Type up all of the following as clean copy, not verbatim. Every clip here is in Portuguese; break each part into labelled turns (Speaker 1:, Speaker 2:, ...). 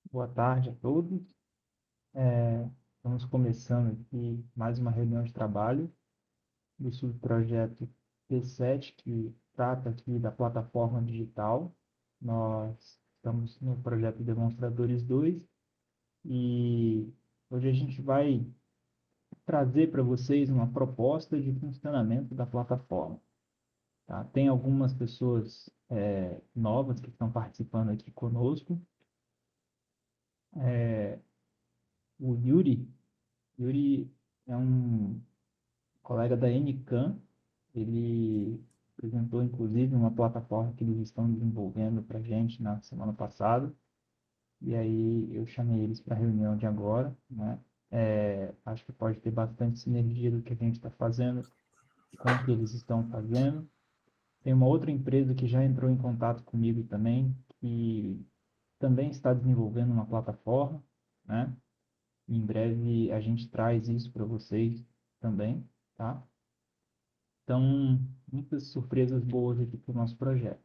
Speaker 1: Boa tarde a todos. Estamos começando aqui mais uma reunião de trabalho do subprojeto P7, que trata aqui da plataforma digital. Nós estamos no projeto Demonstradores 2 e hoje a gente vai trazer para vocês uma proposta de funcionamento da plataforma. Tá? Tem algumas pessoas novas que estão participando aqui conosco. O Yuri é um colega da Ncam. Ele apresentou, inclusive, uma plataforma que eles estão desenvolvendo para a gente na semana passada. E aí eu chamei eles para a reunião de agora, né? Acho que pode ter bastante sinergia do que a gente está fazendo com o que eles estão fazendo. Tem uma outra empresa que já entrou em contato comigo também, que também está desenvolvendo uma plataforma, né? Em breve a gente traz isso para vocês também, tá? Então, muitas surpresas boas aqui para o nosso projeto.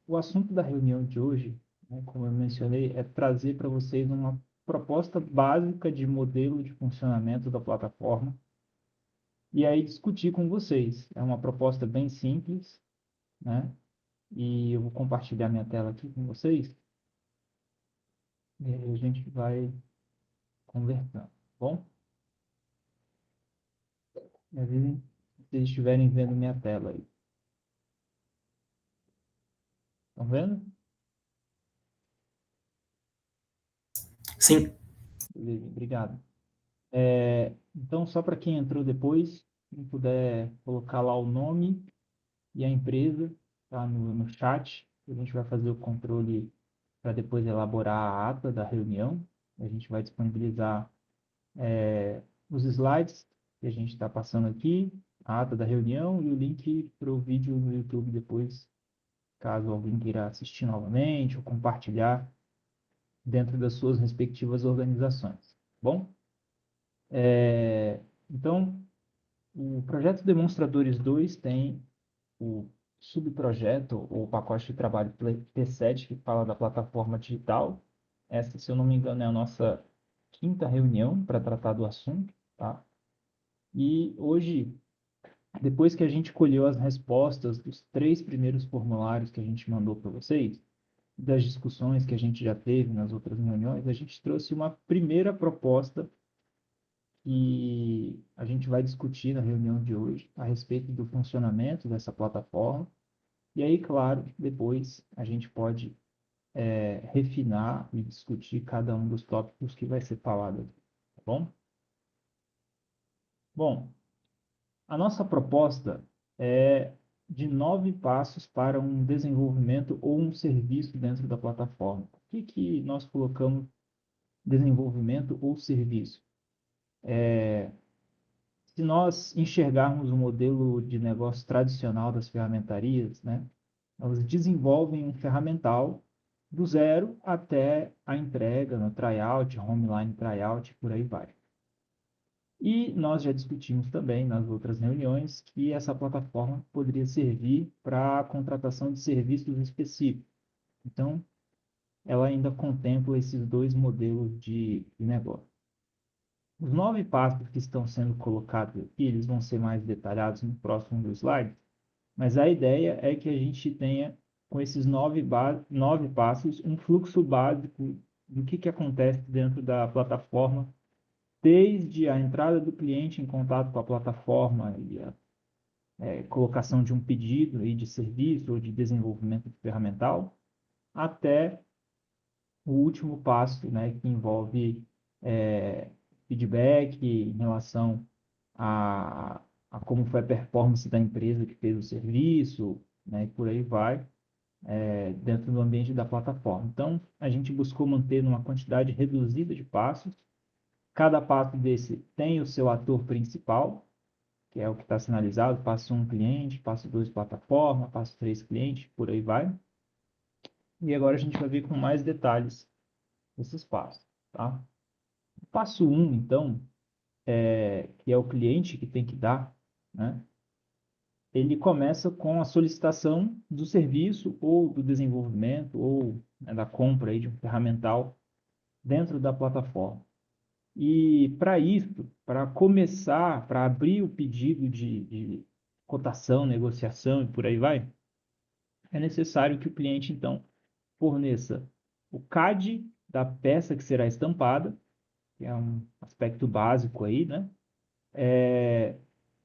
Speaker 1: O assunto da reunião de hoje, né, como eu mencionei, é trazer para vocês uma proposta básica de modelo de funcionamento da plataforma e aí discutir com vocês. É uma proposta bem simples, né? E eu vou compartilhar minha tela aqui com vocês e aí a gente vai conversando, tá bom? Me avisem se vocês estiverem vendo minha tela aí. Estão vendo?
Speaker 2: Sim,
Speaker 1: Beleza, obrigado. Então, só para quem entrou depois, quem puder colocar lá o nome e a empresa, tá no chat, a gente vai fazer o controle para depois elaborar a ata da reunião. A gente vai disponibilizar os slides que a gente está passando aqui, a ata da reunião e o link para o vídeo no YouTube depois, caso alguém queira assistir novamente ou compartilhar dentro das suas respectivas organizações. Bom, então, o projeto Demonstradores 2 tem o subprojeto ou pacote de trabalho P7, que fala da plataforma digital. Essa, se eu não me engano, é a nossa quinta reunião para tratar do assunto, tá? E hoje, depois que a gente colheu as respostas dos três primeiros formulários que a gente mandou para vocês, das discussões que a gente já teve nas outras reuniões, a gente trouxe uma primeira proposta que a gente vai discutir na reunião de hoje a respeito do funcionamento dessa plataforma. E aí, claro, depois a gente pode refinar e discutir cada um dos tópicos que vai ser falado aqui, tá bom? Bom, a nossa proposta é de 9 passos para um desenvolvimento ou um serviço dentro da plataforma. Por que nós colocamos desenvolvimento ou serviço? Se nós enxergarmos o modelo de negócio tradicional das ferramentarias, né, elas desenvolvem um ferramental do zero até a entrega no tryout, homeline tryout, por aí vai. E nós já discutimos também nas outras reuniões que essa plataforma poderia servir para a contratação de serviços específicos. Então, ela ainda contempla esses dois modelos de negócio. Os 9 passos que estão sendo colocados aqui, eles vão ser mais detalhados no próximo slide, mas a ideia é que a gente tenha, com esses 9 passos, um fluxo básico do que acontece dentro da plataforma, desde a entrada do cliente em contato com a plataforma e a colocação de um pedido aí de serviço ou de desenvolvimento de ferramental, até o último passo, né, que envolve é, feedback em relação a, a como foi a performance da empresa que fez o serviço, né, e por aí vai, dentro do ambiente da plataforma. Então, a gente buscou manter uma quantidade reduzida de passos. Cada passo desse tem o seu ator principal, que é o que está sinalizado, passo 1 cliente, passo 2 plataforma, passo 3 cliente, por aí vai. E agora a gente vai ver com mais detalhes esses passos, tá? O passo 1, então, que é o cliente que tem que dar, né? ele começa com a solicitação do serviço ou do desenvolvimento ou, né, da compra aí de um ferramental dentro da plataforma. E para isso, para começar, para abrir o pedido de cotação, negociação e por aí vai, é necessário que o cliente, então, forneça o CAD da peça que será estampada, que é um aspecto básico aí, né?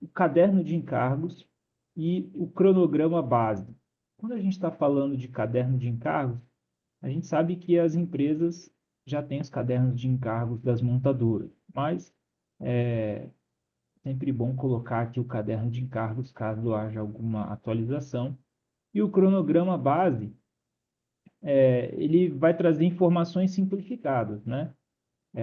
Speaker 1: O caderno de encargos e o cronograma base. Quando a gente está falando de caderno de encargos, a gente sabe que as empresas já têm os cadernos de encargos das montadoras, mas é sempre bom colocar aqui o caderno de encargos caso haja alguma atualização. E o cronograma base, ele vai trazer informações simplificadas, né?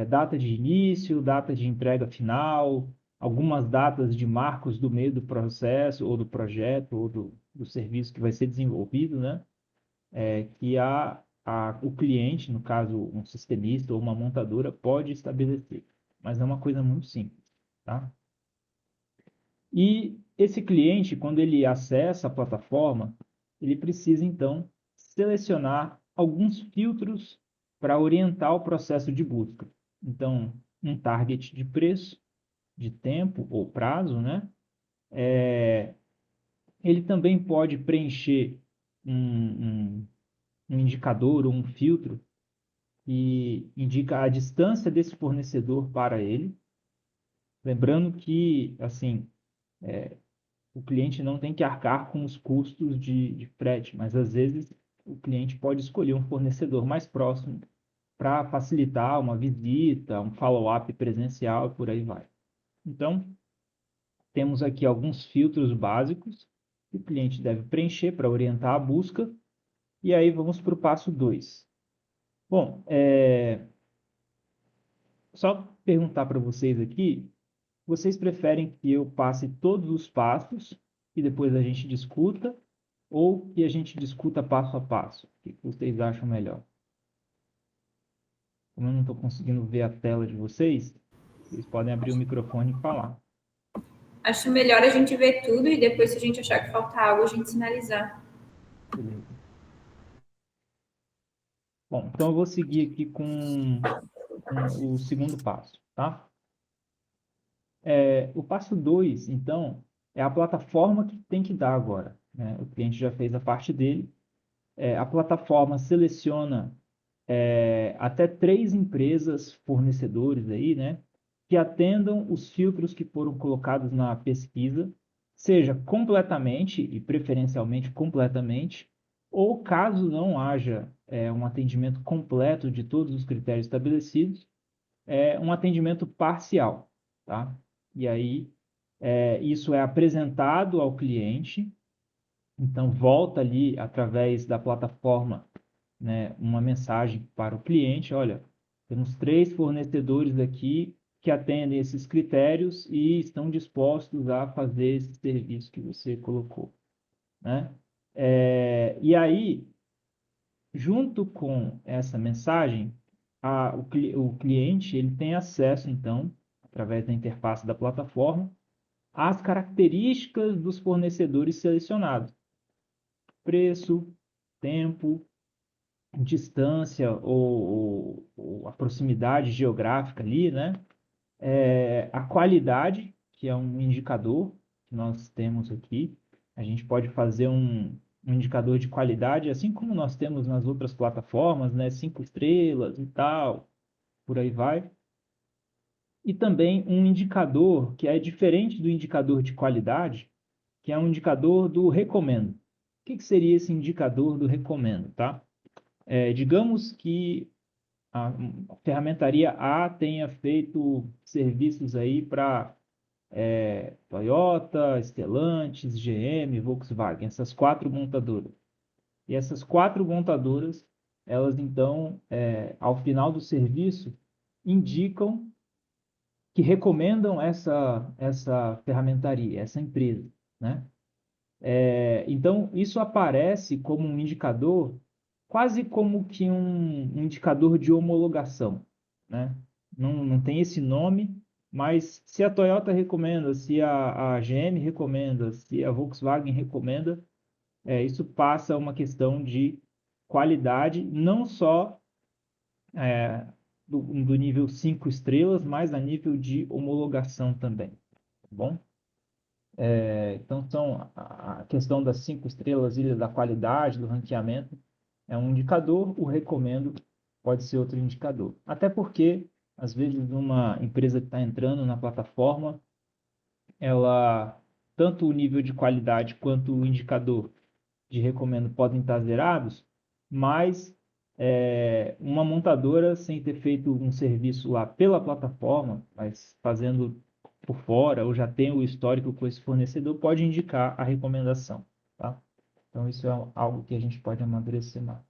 Speaker 1: Data de início, data de entrega final, algumas datas de marcos do meio do processo, ou do projeto, ou do serviço que vai ser desenvolvido, né? Que o cliente, no caso um sistemista ou uma montadora, pode estabelecer. Mas é uma coisa muito simples, tá? E esse cliente, quando ele acessa a plataforma, ele precisa, então, selecionar alguns filtros para orientar o processo de busca. Então, um target de preço, de tempo ou prazo, né? Ele também pode preencher um indicador ou um filtro que indica a distância desse fornecedor para ele. Lembrando que, assim, o cliente não tem que arcar com os custos de frete, mas às vezes o cliente pode escolher um fornecedor mais próximo para facilitar uma visita, um follow-up presencial e por aí vai. Então, temos aqui alguns filtros básicos que o cliente deve preencher para orientar a busca. E aí vamos para o passo 2. Bom, só perguntar para vocês aqui, vocês preferem que eu passe todos os passos e depois a gente discuta, ou que a gente discuta passo a passo? O que vocês acham melhor? Como eu não estou conseguindo ver a tela de vocês, vocês podem abrir o microfone e falar.
Speaker 2: Acho melhor a gente ver tudo e depois, se a gente achar que falta algo, a gente sinalizar.
Speaker 1: Beleza. Bom, então eu vou seguir aqui com o segundo passo, tá? O passo 2, então, é a plataforma que tem que dar agora, né? O cliente já fez a parte dele. A plataforma seleciona até 3 empresas fornecedores aí, né? Que atendam os filtros que foram colocados na pesquisa, seja completamente e preferencialmente completamente, ou caso não haja um atendimento completo de todos os critérios estabelecidos, um atendimento parcial, tá? E aí, isso é apresentado ao cliente, então volta ali através da plataforma, né, uma mensagem para o cliente, olha, temos 3 fornecedores aqui que atendem esses critérios e estão dispostos a fazer esse serviço que você colocou, né? E aí, junto com essa mensagem, o cliente ele tem acesso, então, através da interface da plataforma, às características dos fornecedores selecionados. Preço, tempo, distância ou a proximidade geográfica ali, né? A qualidade, que é um indicador que nós temos aqui. A gente pode fazer um indicador de qualidade, assim como nós temos nas outras plataformas, né? 5 estrelas e tal, por aí vai. E também um indicador que é diferente do indicador de qualidade, que é um indicador do recomendo. O que seria esse indicador do recomendo, tá? Digamos que a ferramentaria A tenha feito serviços aí para Toyota, Stellantis, GM, Volkswagen, essas 4 montadoras. E essas 4 montadoras, elas então, ao final do serviço, indicam que recomendam essa ferramentaria, essa empresa, né? Então, isso aparece como um indicador, quase como que um indicador de homologação, né? Não tem esse nome, Mas se a Toyota recomenda, se a GM recomenda, se a Volkswagen recomenda, isso passa a uma questão de qualidade, não só é, do nível 5 estrelas, mas a nível de homologação também, tá bom? Então, a questão das 5 estrelas, ilha da qualidade, do ranqueamento, é um indicador, o recomendo pode ser outro indicador. Até porque, às vezes, uma empresa que está entrando na plataforma, ela, tanto o nível de qualidade quanto o indicador de recomendo podem estar zerados, mas uma montadora sem ter feito um serviço lá pela plataforma, mas fazendo por fora, ou já tem o histórico com esse fornecedor, pode indicar a recomendação, tá? Então, isso é algo que a gente pode amadurecer mais.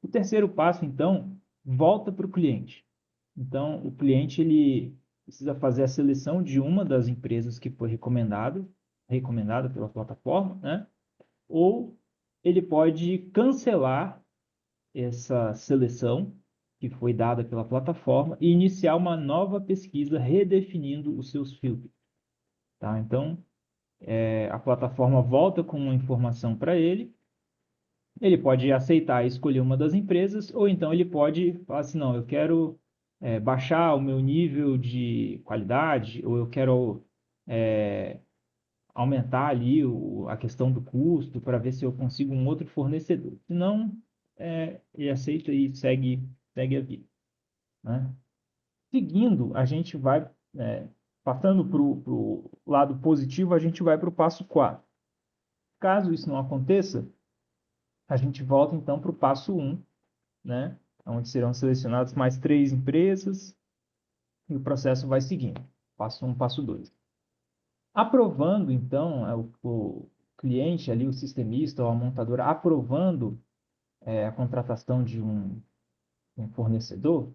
Speaker 1: O terceiro passo, então, volta para o cliente. Então, o cliente ele precisa fazer a seleção de uma das empresas que foi recomendada pela plataforma, né? Ou ele pode cancelar essa seleção que foi dada pela plataforma e iniciar uma nova pesquisa redefinindo os seus filtros, tá? Então, a plataforma volta com uma informação para ele. Ele pode aceitar e escolher uma das empresas, ou então ele pode falar assim, não, eu quero baixar o meu nível de qualidade, ou eu quero aumentar ali a questão do custo para ver se eu consigo um outro fornecedor. Se não, ele aceita e segue a vida, né? Seguindo, a gente vai, passando para o lado positivo, a gente vai para o passo 4. Caso isso não aconteça, a gente volta então para o passo 1, né? Onde serão selecionadas mais 3 empresas e o processo vai seguindo. Passo 1, passo 2. Aprovando, então, o cliente ali, o sistemista ou a montadora, aprovando a contratação de um fornecedor,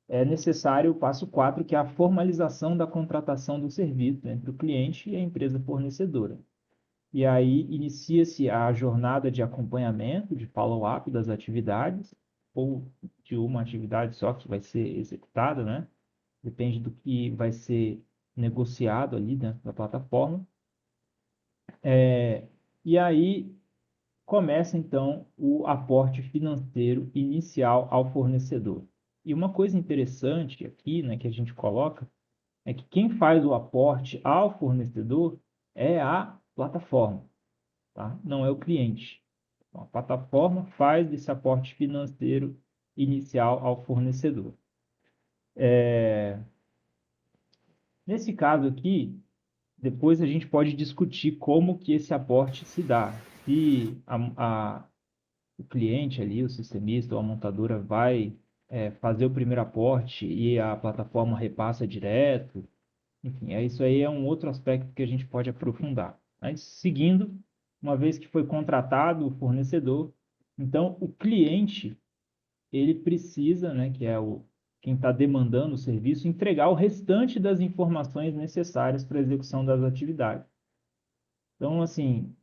Speaker 1: é necessário o passo 4, que é a formalização da contratação do serviço entre o cliente e a empresa fornecedora. E aí inicia-se a jornada de acompanhamento, de follow-up das atividades, ou de uma atividade só que vai ser executada, né? Depende do que vai ser negociado ali dentro da plataforma. E aí começa então o aporte financeiro inicial ao fornecedor. E uma coisa interessante aqui, né, que a gente coloca, é que quem faz o aporte ao fornecedor é a plataforma, tá? Não é o cliente. Então, a plataforma faz esse aporte financeiro inicial ao fornecedor. Nesse caso aqui, depois a gente pode discutir como que esse aporte se dá. Se o cliente ali, o sistemista ou a montadora vai fazer o primeiro aporte e a plataforma repassa direto. Enfim, isso aí é um outro aspecto que a gente pode aprofundar. Mas, seguindo, uma vez que foi contratado o fornecedor, então o cliente ele precisa, né, que é quem está demandando o serviço, entregar o restante das informações necessárias para a execução das atividades. Então, assim,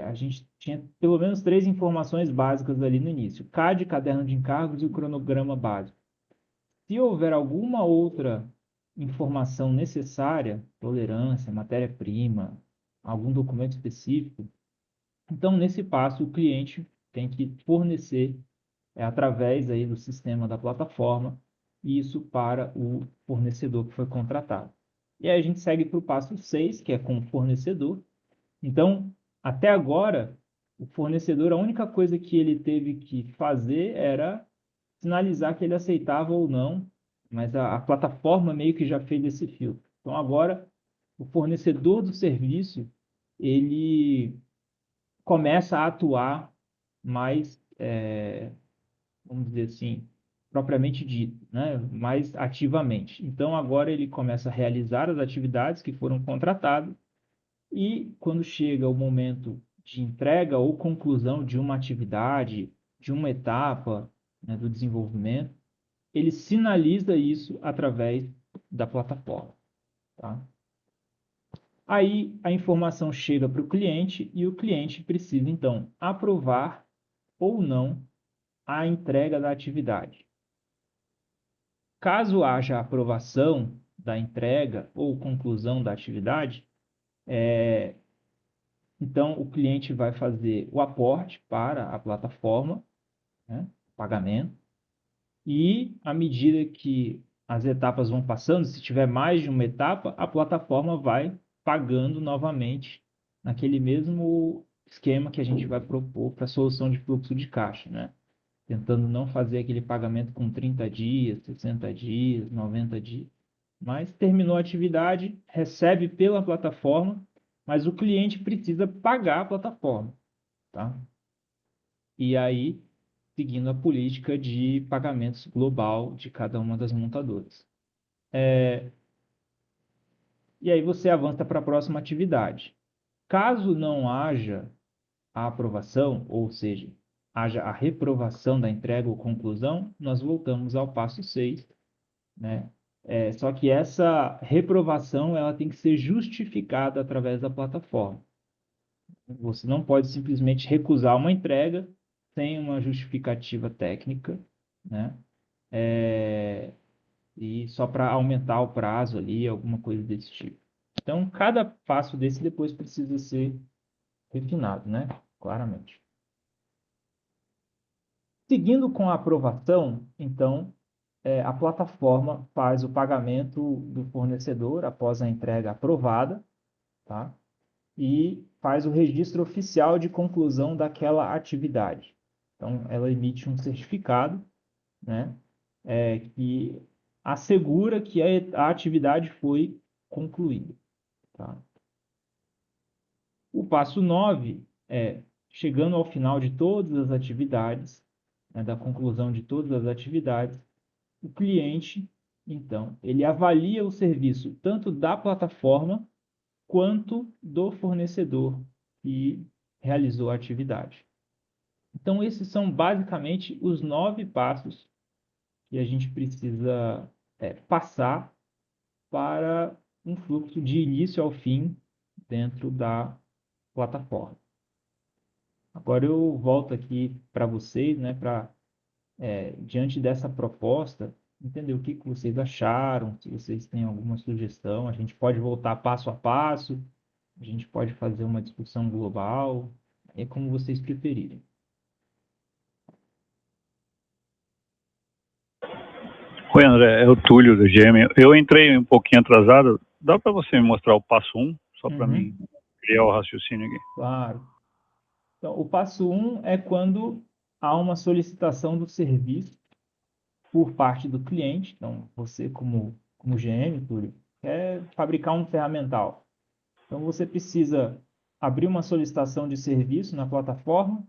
Speaker 1: a gente tinha pelo menos 3 informações básicas ali no início: CAD, caderno de encargos e o cronograma básico. Se houver alguma outra informação necessária, tolerância, matéria-prima, algum documento específico, então nesse passo o cliente tem que fornecer através aí do sistema da plataforma isso para o fornecedor que foi contratado. E aí a gente segue para o passo 6, que é com o fornecedor. Então, até agora, o fornecedor, a única coisa que ele teve que fazer era sinalizar que ele aceitava ou não, mas a plataforma meio que já fez esse filtro. Então, agora, o fornecedor do serviço, ele começa a atuar mais, vamos dizer assim, propriamente dito, né? Mais ativamente. Então, agora ele começa a realizar as atividades que foram contratadas e quando chega o momento de entrega ou conclusão de uma atividade, de uma etapa, né, do desenvolvimento, ele sinaliza isso através da plataforma, tá? Aí a informação chega para o cliente e o cliente precisa, então, aprovar ou não a entrega da atividade. Caso haja aprovação da entrega ou conclusão da atividade, então o cliente vai fazer o aporte para a plataforma, né, pagamento, e à medida que as etapas vão passando, se tiver mais de uma etapa, a plataforma vai pagando novamente naquele mesmo esquema que a gente vai propor para a solução de fluxo de caixa, né? Tentando não fazer aquele pagamento com 30 dias, 60 dias, 90 dias. Mas terminou a atividade, recebe pela plataforma, mas o cliente precisa pagar a plataforma, tá? E aí, seguindo a política de pagamentos global de cada uma das montadoras. E aí você avança para a próxima atividade. Caso não haja a aprovação, ou seja, haja a reprovação da entrega ou conclusão, nós voltamos ao passo 6, né? Só que essa reprovação ela tem que ser justificada através da plataforma. Você não pode simplesmente recusar uma entrega sem uma justificativa técnica, né? E só para aumentar o prazo ali, alguma coisa desse tipo. Então, cada passo desse depois precisa ser refinado, né? Claramente. Seguindo com a aprovação, então, a plataforma faz o pagamento do fornecedor após a entrega aprovada, tá? E faz o registro oficial de conclusão daquela atividade. Então, ela emite um certificado, né, que assegura que a atividade foi concluída. Tá? O passo 9 é, chegando ao final de todas as atividades, né, da conclusão de todas as atividades, o cliente, então, ele avalia o serviço tanto da plataforma quanto do fornecedor que realizou a atividade. Então, esses são basicamente os 9 passos que a gente precisa passar para um fluxo de início ao fim dentro da plataforma. Agora eu volto aqui para vocês, né, para, diante dessa proposta, entender o que vocês acharam, se vocês têm alguma sugestão. A gente pode voltar passo a passo, a gente pode fazer uma discussão global, é como vocês preferirem.
Speaker 3: Oi, André, é o Túlio do GM. Eu entrei um pouquinho atrasado. Dá para você me mostrar o passo 1, só para mim criar o raciocínio aqui?
Speaker 1: Claro. Então, o passo 1 é quando há uma solicitação do serviço por parte do cliente. Então, você como GM, Túlio, quer fabricar um ferramental. Então, você precisa abrir uma solicitação de serviço na plataforma,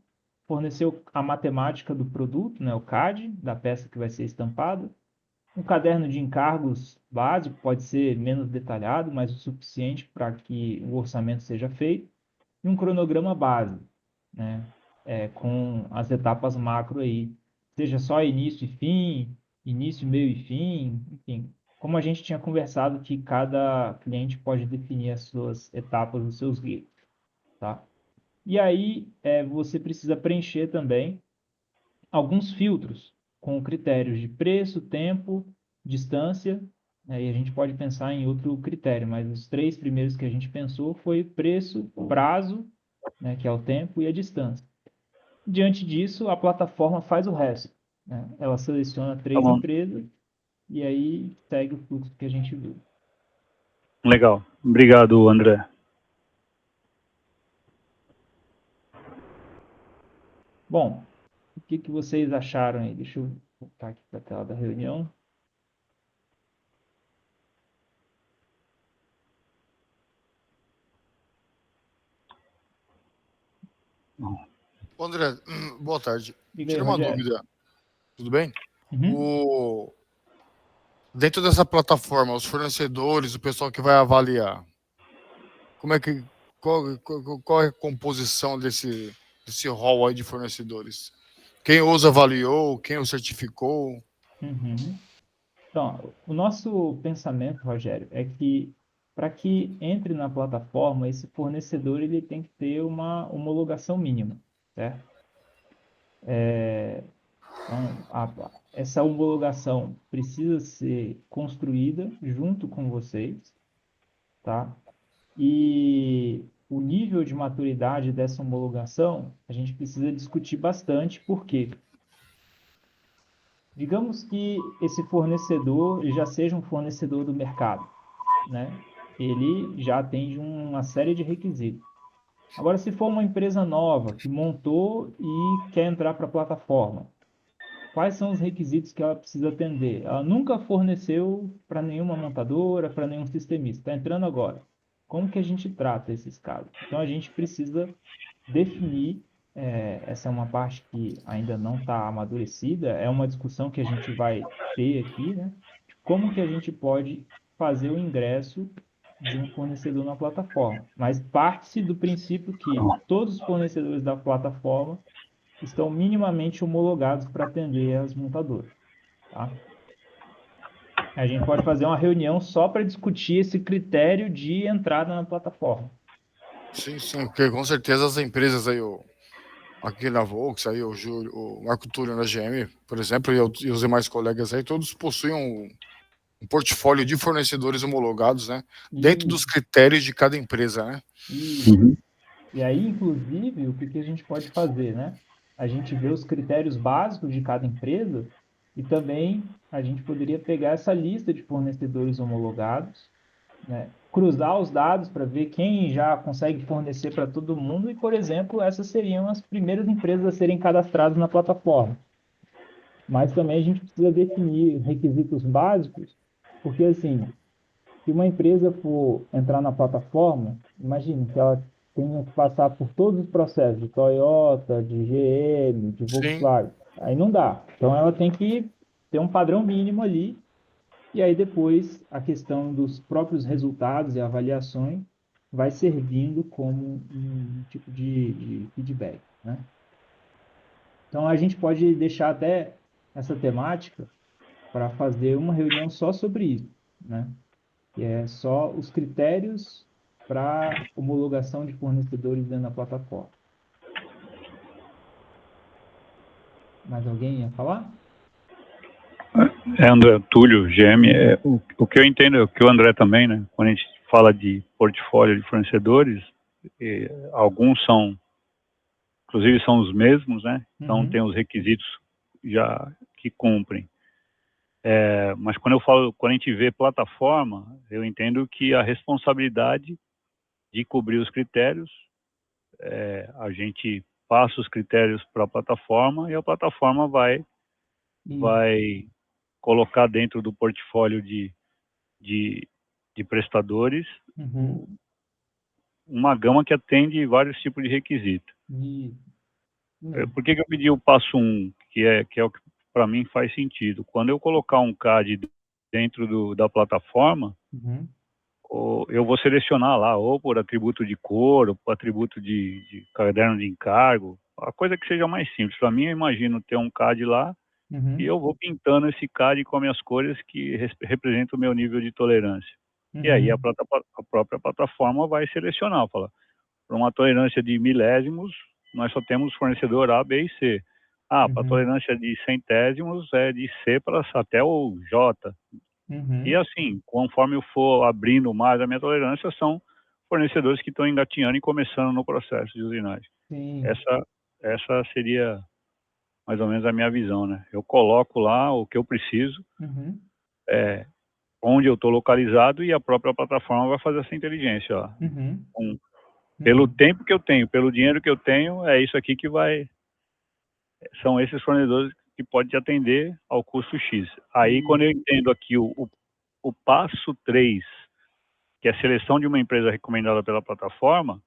Speaker 1: fornecer a matemática do produto, né, o CAD, da peça que vai ser estampada, um caderno de encargos básico, pode ser menos detalhado, mas o suficiente para que o orçamento seja feito, e um cronograma base, né, com as etapas macro aí, seja só início e fim, início, meio e fim, enfim. Como a gente tinha conversado que cada cliente pode definir as suas etapas, os seus guias, tá? E aí você precisa preencher também alguns filtros com critérios de preço, tempo, distância, né? E a gente pode pensar em outro critério, mas os 3 primeiros que a gente pensou foi preço, prazo, né, que é o tempo, e a distância. Diante disso, a plataforma faz o resto, né? Ela seleciona
Speaker 3: Tá
Speaker 1: 3
Speaker 3: bom.
Speaker 1: empresas e aí segue o fluxo que a gente viu.
Speaker 3: Legal. Obrigado, André.
Speaker 1: Bom, o que vocês acharam aí? Deixa eu voltar aqui para a tela da reunião.
Speaker 4: André, boa tarde.
Speaker 1: Diga aí,
Speaker 4: Tira uma
Speaker 1: Rogério.
Speaker 4: dúvida. Tudo bem?
Speaker 1: Uhum.
Speaker 4: Dentro dessa plataforma, os fornecedores, o pessoal que vai avaliar, como é que qual é a composição desse hall aí de fornecedores? Quem os avaliou, quem os certificou?
Speaker 1: Uhum. Então, o nosso pensamento, Rogério, é que para que entre na plataforma, esse fornecedor ele tem que ter uma homologação mínima, certo? Então, essa homologação precisa ser construída junto com vocês, tá? E o nível de maturidade dessa homologação, a gente precisa discutir bastante, porque digamos que esse fornecedor já seja um fornecedor do mercado, né? Ele já atende uma série de requisitos. Agora, se for uma empresa nova que montou e quer entrar para a plataforma, quais são os requisitos que ela precisa atender? Ela nunca forneceu para nenhuma montadora, para nenhum sistemista. Está entrando agora. Como que a gente trata esses casos? Então, a gente precisa definir, essa é uma parte que ainda não está amadurecida, é uma discussão que a gente vai ter aqui, né? Como que a gente pode fazer o ingresso de um fornecedor na plataforma. Mas parte-se do princípio que todos os fornecedores da plataforma estão minimamente homologados para atender as montadoras, tá? A gente pode fazer uma reunião só para discutir esse critério de entrada na plataforma.
Speaker 4: Sim, sim, porque com certeza as empresas aí, aqui na Volks, aí, o Júlio, o Marco Túlio na GM, por exemplo, e os demais colegas aí, todos possuem um portfólio de fornecedores homologados, né? Dentro dos critérios de cada empresa, né?
Speaker 1: Isso. E aí, inclusive, o que que a gente pode fazer, né? A gente vê os critérios básicos de cada empresa e também a gente poderia pegar essa lista de fornecedores homologados, né? Cruzar os dados para ver quem já consegue fornecer para todo mundo e, por exemplo, essas seriam as primeiras empresas a serem cadastradas na plataforma. Mas também a gente precisa definir requisitos básicos, porque assim, se uma empresa for entrar na plataforma, imagine que ela tenha que passar por todos os processos de Toyota, de GM, de
Speaker 4: Sim,
Speaker 1: Volkswagen. Aí não dá. Então ela tem que ter um padrão mínimo ali, e aí depois a questão dos próprios resultados e avaliações vai servindo como um tipo de feedback, né? Então a gente pode deixar até essa temática para fazer uma reunião só sobre isso, né? Que é só os critérios para homologação de fornecedores dentro da plataforma. Mais alguém ia falar?
Speaker 3: André, Túlio, GM, o que eu entendo é o que o André também, né? Quando a gente fala de portfólio de fornecedores, alguns são, inclusive são os mesmos, né? Então tem os requisitos já que cumprem. Mas quando a gente vê plataforma, eu entendo que a responsabilidade de cobrir os critérios, a gente passa os critérios para a plataforma e a plataforma vai colocar dentro do portfólio de prestadores uma gama que atende vários tipos de requisitos. Por que eu pedi o passo 1, que é o que para mim faz sentido? Quando eu colocar um CAD dentro da plataforma, eu vou selecionar lá, ou por atributo de cor, ou por atributo de caderno de encargo, a coisa que seja mais simples. Para mim, eu imagino ter um CAD lá, e eu vou pintando esse CAD com as minhas cores que representam o meu nível de tolerância. E aí a própria plataforma vai selecionar, fala, para uma tolerância de milésimos, nós só temos fornecedor A, B e C. Para tolerância de centésimos é de C para até o J. E assim, conforme eu for abrindo mais a minha tolerância, são fornecedores que estão engatinhando e começando no processo de usinagem. Essa seria mais ou menos a minha visão, né? Eu coloco lá o que eu preciso, onde eu estou localizado, e a própria plataforma vai fazer essa inteligência. Ó. Pelo tempo que eu tenho, pelo dinheiro que eu tenho, é isso aqui que vai... São esses fornecedores que podem te atender ao custo X. Aí, quando eu entendo aqui o passo 3, que é a seleção de uma empresa recomendada pela plataforma,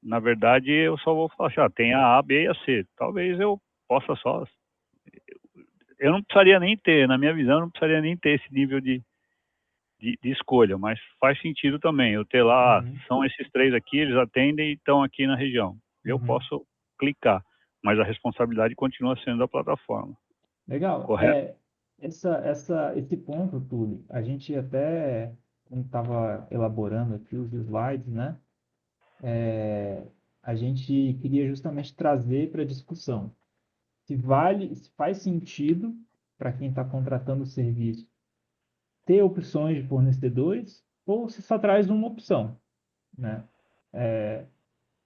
Speaker 3: na verdade, eu só vou falar, tem a A, B e a C. Talvez eu possa só... Eu não precisaria nem ter, na minha visão, eu não precisaria nem ter esse nível de escolha, mas faz sentido também. Eu ter lá, são esses 3 aqui, eles atendem e estão aqui na região. Eu posso clicar, mas a responsabilidade continua sendo da plataforma.
Speaker 1: Legal.
Speaker 3: Correto?
Speaker 1: Esse ponto, Túlio, a gente até, quando estava elaborando aqui os slides, né? A gente queria justamente trazer para discussão se faz sentido para quem está contratando o serviço ter opções de fornecedores, ou se só traz uma opção, né?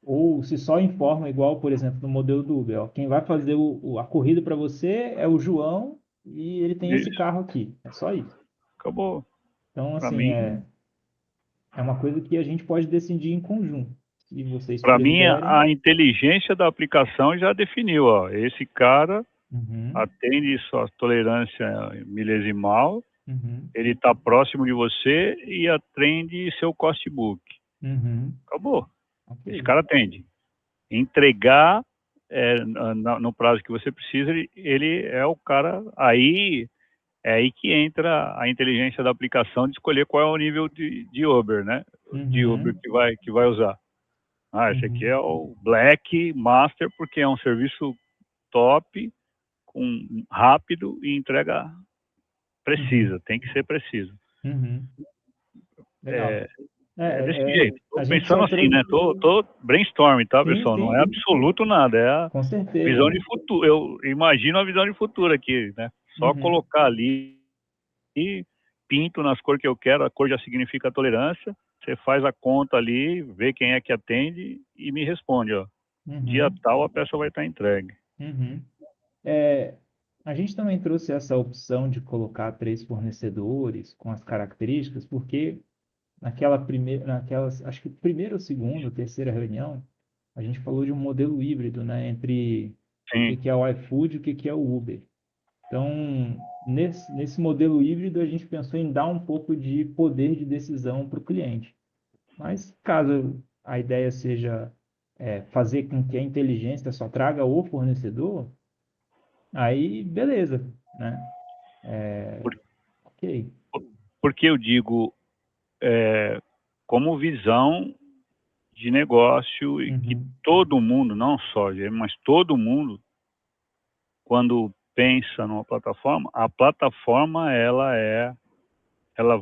Speaker 1: Ou se só informa igual, por exemplo, no modelo do Uber. Ó, quem vai fazer a corrida para você é o João e ele tem esse
Speaker 3: Isso.
Speaker 1: carro aqui. É só isso.
Speaker 3: Acabou.
Speaker 1: Então,
Speaker 3: Para
Speaker 1: assim,
Speaker 3: mim,
Speaker 1: é uma coisa que a gente pode decidir em conjunto. Se vocês
Speaker 3: para mim,
Speaker 1: preferem.
Speaker 3: a inteligência da aplicação já definiu, ó, esse cara atende sua tolerância milesimal, ele está próximo de você e atende seu cost book. Acabou.
Speaker 1: Okay.
Speaker 3: Esse cara atende. Entregar no prazo que você precisa, ele é o cara. Aí é aí que entra a inteligência da aplicação de escolher qual é o nível de Uber, né? De Uber que vai usar. Esse aqui é o Black Master, porque é um serviço top, rápido e entrega precisa, tem que ser preciso.
Speaker 1: Legal.
Speaker 3: Desse jeito. Estou pensando assim,
Speaker 1: trouxe...
Speaker 3: né? Tô brainstorming, tá,
Speaker 1: sim,
Speaker 3: pessoal?
Speaker 1: sim,
Speaker 3: Não é absoluto nada, é a
Speaker 1: com certeza.
Speaker 3: Visão de futuro. Eu imagino a visão de futuro aqui, né? Só colocar ali e pinto nas cores que eu quero, a cor já significa a tolerância. Você faz a conta ali, vê quem é que atende e me responde, ó. Dia tal a peça vai estar entregue.
Speaker 1: A gente também trouxe essa opção de colocar 3 fornecedores com as características, porque acho que primeira ou segunda ou terceira reunião, a gente falou de um modelo híbrido, né, entre o que é o iFood e o que é o Uber. Então, nesse modelo híbrido, a gente pensou em dar um pouco de poder de decisão para o cliente. Mas, caso a ideia seja fazer com que a inteligência só traga o fornecedor, aí, beleza, né? Ok.
Speaker 3: Porque eu digo, como visão de negócio e que todo mundo, não só mas todo mundo, quando pensa numa plataforma, a plataforma ela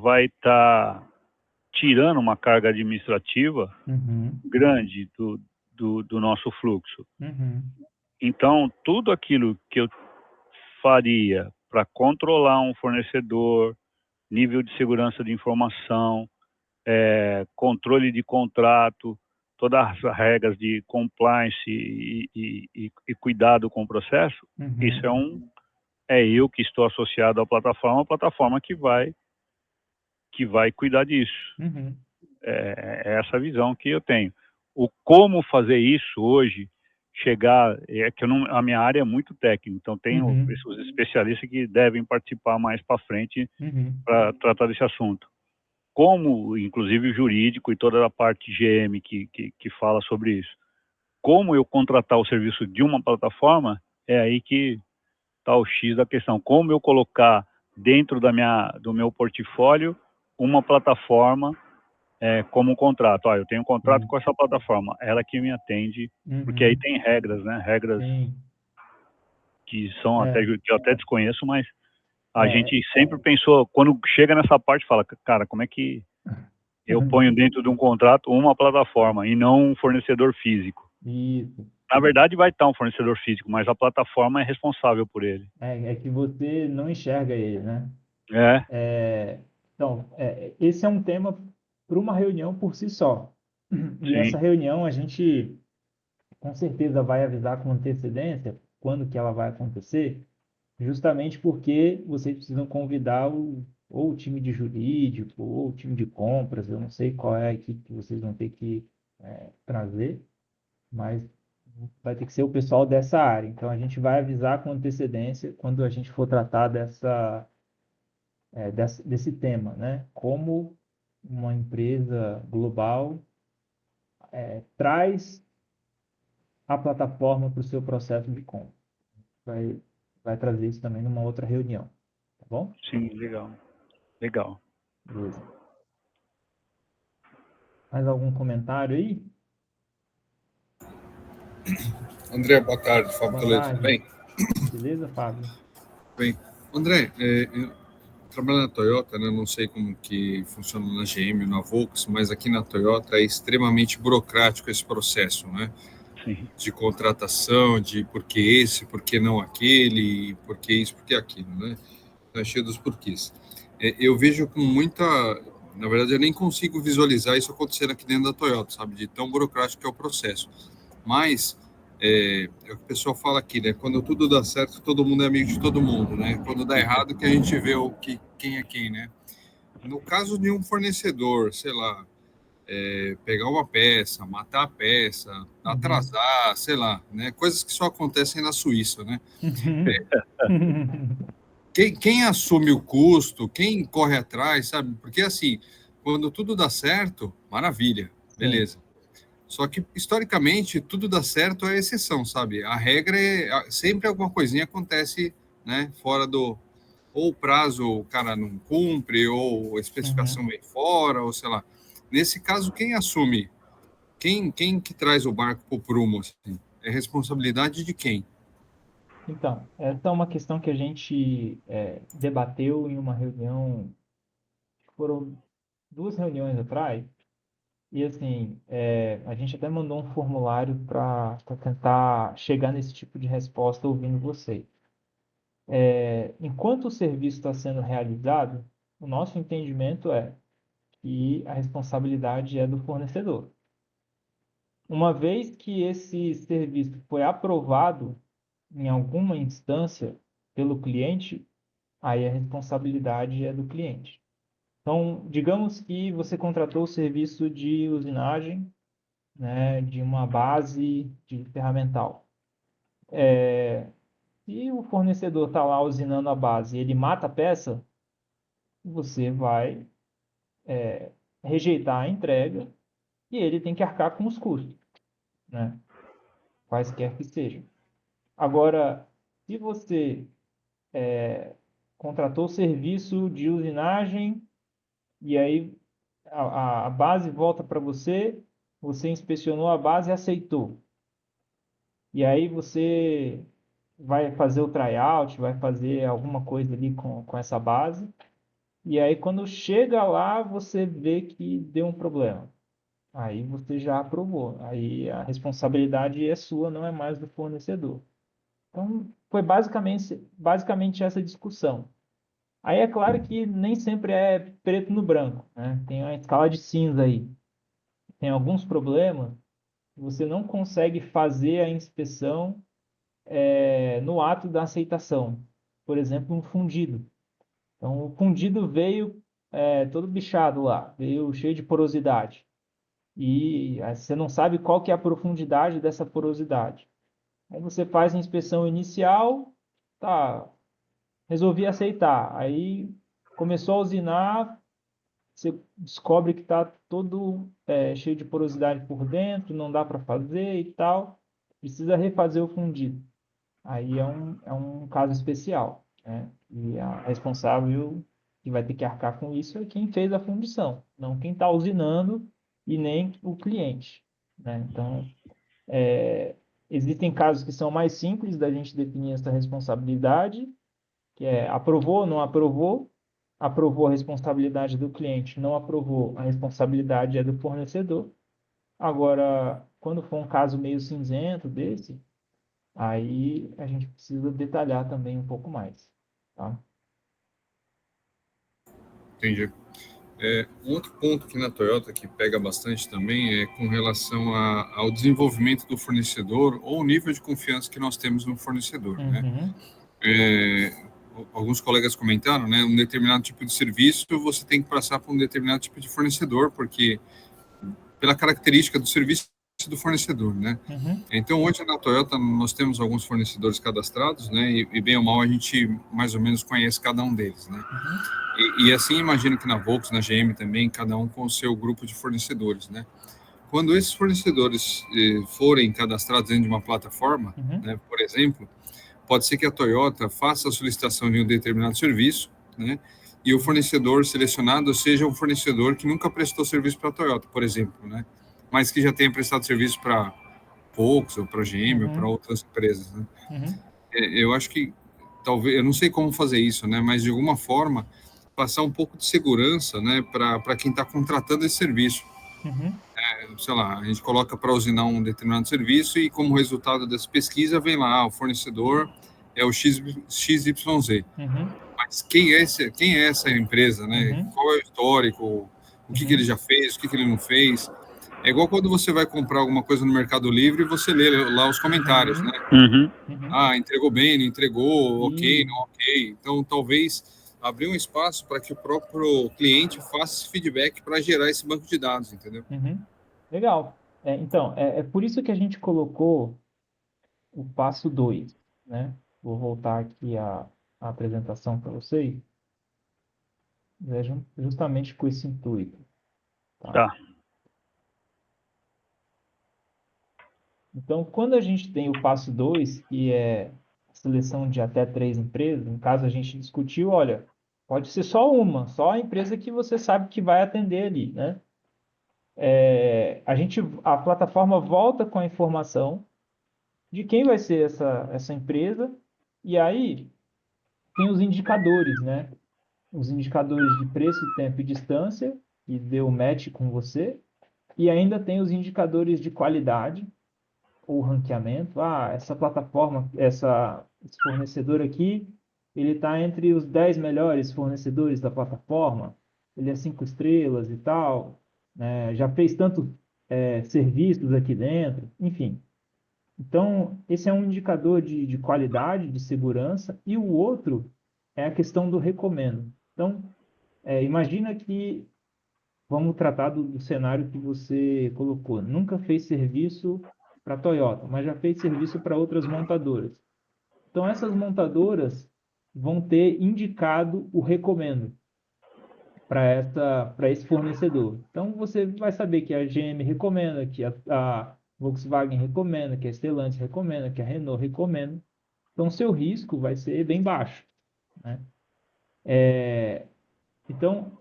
Speaker 3: vai estar tirando uma carga administrativa grande do nosso fluxo. Então, tudo aquilo que eu faria para controlar um fornecedor, nível de segurança de informação, controle de contrato, todas as regras de compliance e cuidado com o processo, isso eu que estou associado à plataforma, a plataforma que vai cuidar disso. É essa visão que eu tenho. O como fazer isso hoje, chegar, que a minha área é muito técnica, então tenho pessoas especialistas que devem participar mais para frente para tratar desse assunto. Como, inclusive, o jurídico e toda a parte GM que fala sobre isso. Como eu contratar o serviço de uma plataforma, é aí que está o X da questão. Como eu colocar dentro do meu portfólio uma plataforma como um contrato. Eu tenho um contrato com essa plataforma, ela que me atende, porque aí tem regras, né? Regras que são que eu até desconheço, mas a gente sempre pensou, quando chega nessa parte, fala, cara, como é que eu ponho dentro de um contrato uma plataforma e não um fornecedor físico?
Speaker 1: Isso.
Speaker 3: Na verdade, vai estar um fornecedor físico, mas a plataforma é responsável por ele.
Speaker 1: É que você não enxerga ele, né? Então, esse é um tema para uma reunião por si só. E essa reunião a gente, com certeza, vai avisar com antecedência quando que ela vai acontecer, justamente porque vocês precisam convidar ou o time de jurídico, ou o time de compras, eu não sei qual é a equipe que vocês vão ter que trazer, mas vai ter que ser o pessoal dessa área. Então, a gente vai avisar com antecedência quando a gente for tratar desse tema, né? Como uma empresa global traz a plataforma para o seu processo de compra. Vai trazer isso também numa outra reunião, tá bom?
Speaker 3: Sim, legal.
Speaker 1: Beleza. Mais algum comentário aí?
Speaker 5: André, boa tarde. Fábio Toledo, tudo bem?
Speaker 1: Beleza, Fábio?
Speaker 5: Bem. André, eu trabalho na Toyota, né? Não sei como que funciona na GM ou na Volks, mas aqui na Toyota é extremamente burocrático esse processo, né? de contratação, de por que esse, por que não aquele, por que isso, por que aquilo, né? Tá cheio dos porquês. Eu vejo com muita... Na verdade, eu nem consigo visualizar isso acontecendo aqui dentro da Toyota, sabe? De tão burocrático que é o processo. Mas, é o que o pessoal fala aqui, né? Quando tudo dá certo, todo mundo é amigo de todo mundo, né? Quando dá errado, que a gente vê quem é quem, né? No caso de um fornecedor, sei lá, pegar uma peça, matar a peça, atrasar, sei lá, né? Coisas que só acontecem na Suíça, né? Quem assume o custo, quem corre atrás, sabe? Porque, assim, quando tudo dá certo, maravilha, beleza. Só que, historicamente, tudo dá certo é exceção, sabe? A regra sempre alguma coisinha acontece, né? Fora do... Ou o prazo o cara não cumpre, ou a especificação vem fora, ou sei lá. Nesse caso, quem assume? Quem que traz o barco para o prumo? Assim? É responsabilidade de quem?
Speaker 1: Então, essa é uma questão que a gente debateu em uma reunião, foram 2 reuniões atrás, e assim, a gente até mandou um formulário para tentar chegar nesse tipo de resposta ouvindo você. Enquanto o serviço está sendo realizado, o nosso entendimento é que a responsabilidade é do fornecedor. Uma vez que esse serviço foi aprovado em alguma instância pelo cliente, aí a responsabilidade é do cliente. Então, digamos que você contratou o serviço de usinagem, né, de uma base de ferramental. Se o fornecedor está lá usinando a base e ele mata a peça, você vai rejeitar a entrega e ele tem que arcar com os custos, né? Quaisquer que sejam. Agora, se você contratou o serviço de usinagem e aí a base volta para você, você inspecionou a base e aceitou. E aí você vai fazer o tryout, vai fazer alguma coisa ali com essa base. E aí quando chega lá, você vê que deu um problema. Aí você já aprovou. Aí a responsabilidade é sua, não é mais do fornecedor. Então, foi basicamente essa discussão. Aí é claro que nem sempre é preto no branco, né? Tem uma escala de cinza aí. Tem alguns problemas que você não consegue fazer a inspeção no ato da aceitação. Por exemplo, um fundido. Então, o fundido veio todo bichado lá, veio cheio de porosidade. E você não sabe qual que é a profundidade dessa porosidade. Aí você faz a inspeção inicial, tá, resolvi aceitar. Aí começou a usinar, você descobre que está todo cheio de porosidade por dentro, não dá para fazer e tal, precisa refazer o fundido. Aí é um caso especial, né? E a responsável que vai ter que arcar com isso é quem fez a fundição, não quem está usinando e nem o cliente, né? Então, existem casos que são mais simples da gente definir essa responsabilidade, que é aprovou, não aprovou, aprovou a responsabilidade do cliente, não aprovou, a responsabilidade é do fornecedor. Agora, quando for um caso meio cinzento desse, aí a gente precisa detalhar também um pouco mais, tá?
Speaker 5: Entendi. Um outro ponto que na Toyota que pega bastante também é com relação ao desenvolvimento do fornecedor ou o nível de confiança que nós temos no fornecedor, né? Alguns colegas comentaram, né? Um determinado tipo de serviço você tem que passar por um determinado tipo de fornecedor, porque pela característica do serviço do fornecedor, né? Então, hoje na Toyota nós temos alguns fornecedores cadastrados, né? E bem ou mal a gente mais ou menos conhece cada um deles, né? E assim, imagino que na Volkswagen, na GM também, cada um com o seu grupo de fornecedores, né? Quando esses fornecedores forem cadastrados dentro de uma plataforma, né, por exemplo, pode ser que a Toyota faça a solicitação de um determinado serviço, né? E o fornecedor selecionado seja um fornecedor que nunca prestou serviço para a Toyota, por exemplo, né? Mas que já tenha prestado serviço para Volkswagen, ou para GM, ou para outras empresas, né? Eu acho que, talvez, eu não sei como fazer isso, né? Mas de alguma forma, passar um pouco de segurança, né? Para quem está contratando esse serviço. sei lá, a gente coloca para usinar um determinado serviço e como resultado dessa pesquisa vem lá, o fornecedor é o XYZ. Mas quem é essa empresa, né? Qual é o histórico, o que ele já fez, o que ele não fez. É igual quando você vai comprar alguma coisa no Mercado Livre e você lê lá os comentários, né? Ah, entregou bem, não entregou, ok, não ok. Então, talvez abrir um espaço para que o próprio cliente faça esse feedback para gerar esse banco de dados, entendeu?
Speaker 1: Legal. Então, é por isso que a gente colocou o passo 2, né? Vou voltar aqui a apresentação para vocês. Justamente com esse intuito.
Speaker 3: Tá.
Speaker 1: Então, quando a gente tem o passo 2, que é a seleção de até 3 empresas, no caso a gente discutiu, olha, pode ser só uma, só a empresa que você sabe que vai atender ali, né? A plataforma volta com a informação de quem vai ser essa empresa, e aí tem os indicadores, né? Os indicadores de preço, tempo e distância, que deu match com você, e ainda tem os indicadores de qualidade, ou ranqueamento. Essa plataforma, esse fornecedor aqui, ele está entre os 10 melhores fornecedores da plataforma, ele é 5 estrelas e tal, né? Já fez tantos serviços aqui dentro, enfim. Então, esse é um indicador de qualidade, de segurança, e o outro é a questão do recomendo. Então, imagina que, vamos tratar do cenário que você colocou, nunca fez serviço para a Toyota, mas já fez serviço para outras montadoras. Então, essas montadoras vão ter indicado o recomendo para esse fornecedor. Então, você vai saber que a GM recomenda, que a Volkswagen recomenda, que a Stellantis recomenda, que a Renault recomenda. Então, seu risco vai ser bem baixo, né? Então,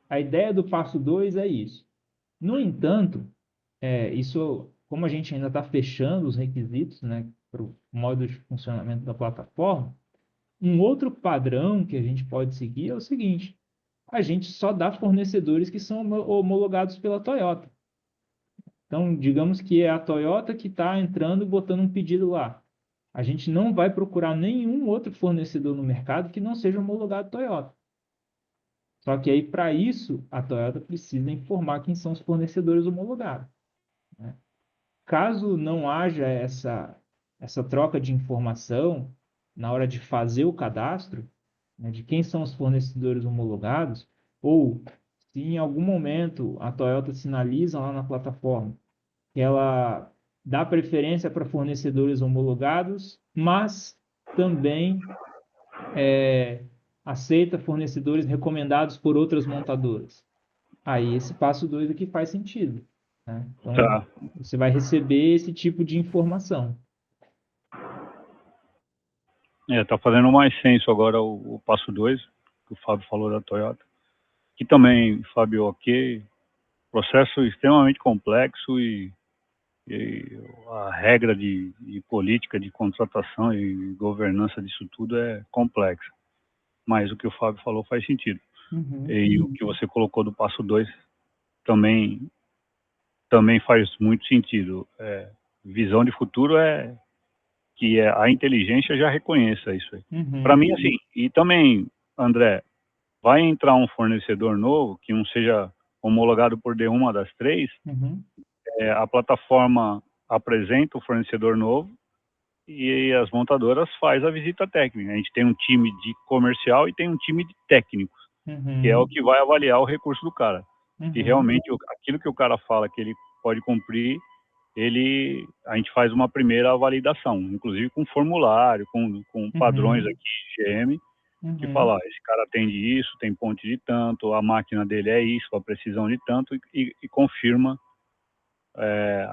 Speaker 1: a ideia do passo 2 é isso. No entanto, isso, como a gente ainda está fechando os requisitos, né, para o modo de funcionamento da plataforma, um outro padrão que a gente pode seguir é o seguinte: a gente só dá fornecedores que são homologados pela Toyota. Então, digamos que é a Toyota que está entrando e botando um pedido lá. A gente não vai procurar nenhum outro fornecedor no mercado que não seja homologado Toyota. Só que aí, para isso, a Toyota precisa informar quem são os fornecedores homologados, né? Caso não haja essa troca de informação na hora de fazer o cadastro, né, de quem são os fornecedores homologados, ou se em algum momento a Toyota sinaliza lá na plataforma que ela dá preferência para fornecedores homologados, mas também aceita fornecedores recomendados por outras montadoras. Aí esse passo 2 aqui faz sentido, né? Então, você vai receber esse tipo de informação.
Speaker 3: Tá fazendo mais senso agora o passo 2, que o Fábio falou da Toyota. Que também, Fábio, ok, processo extremamente complexo e a regra de política de contratação e governança disso tudo é complexa. Mas o que o Fábio falou faz sentido. E o que você colocou do passo 2 também faz muito sentido. Visão de futuro que a inteligência já reconheça isso aí. Para mim, assim, e também, André, vai entrar um fornecedor novo que não seja homologado por nenhuma das três, a plataforma apresenta o fornecedor novo e as montadoras faz a visita técnica. A gente tem um time de comercial e tem um time de técnicos, que é o que vai avaliar o recurso do cara. E realmente aquilo que o cara fala que ele pode cumprir, a gente faz uma primeira validação, inclusive com formulário, com padrões aqui, GM, que fala, esse cara atende isso, tem ponte de tanto, a máquina dele é isso, a precisão de tanto, e confirma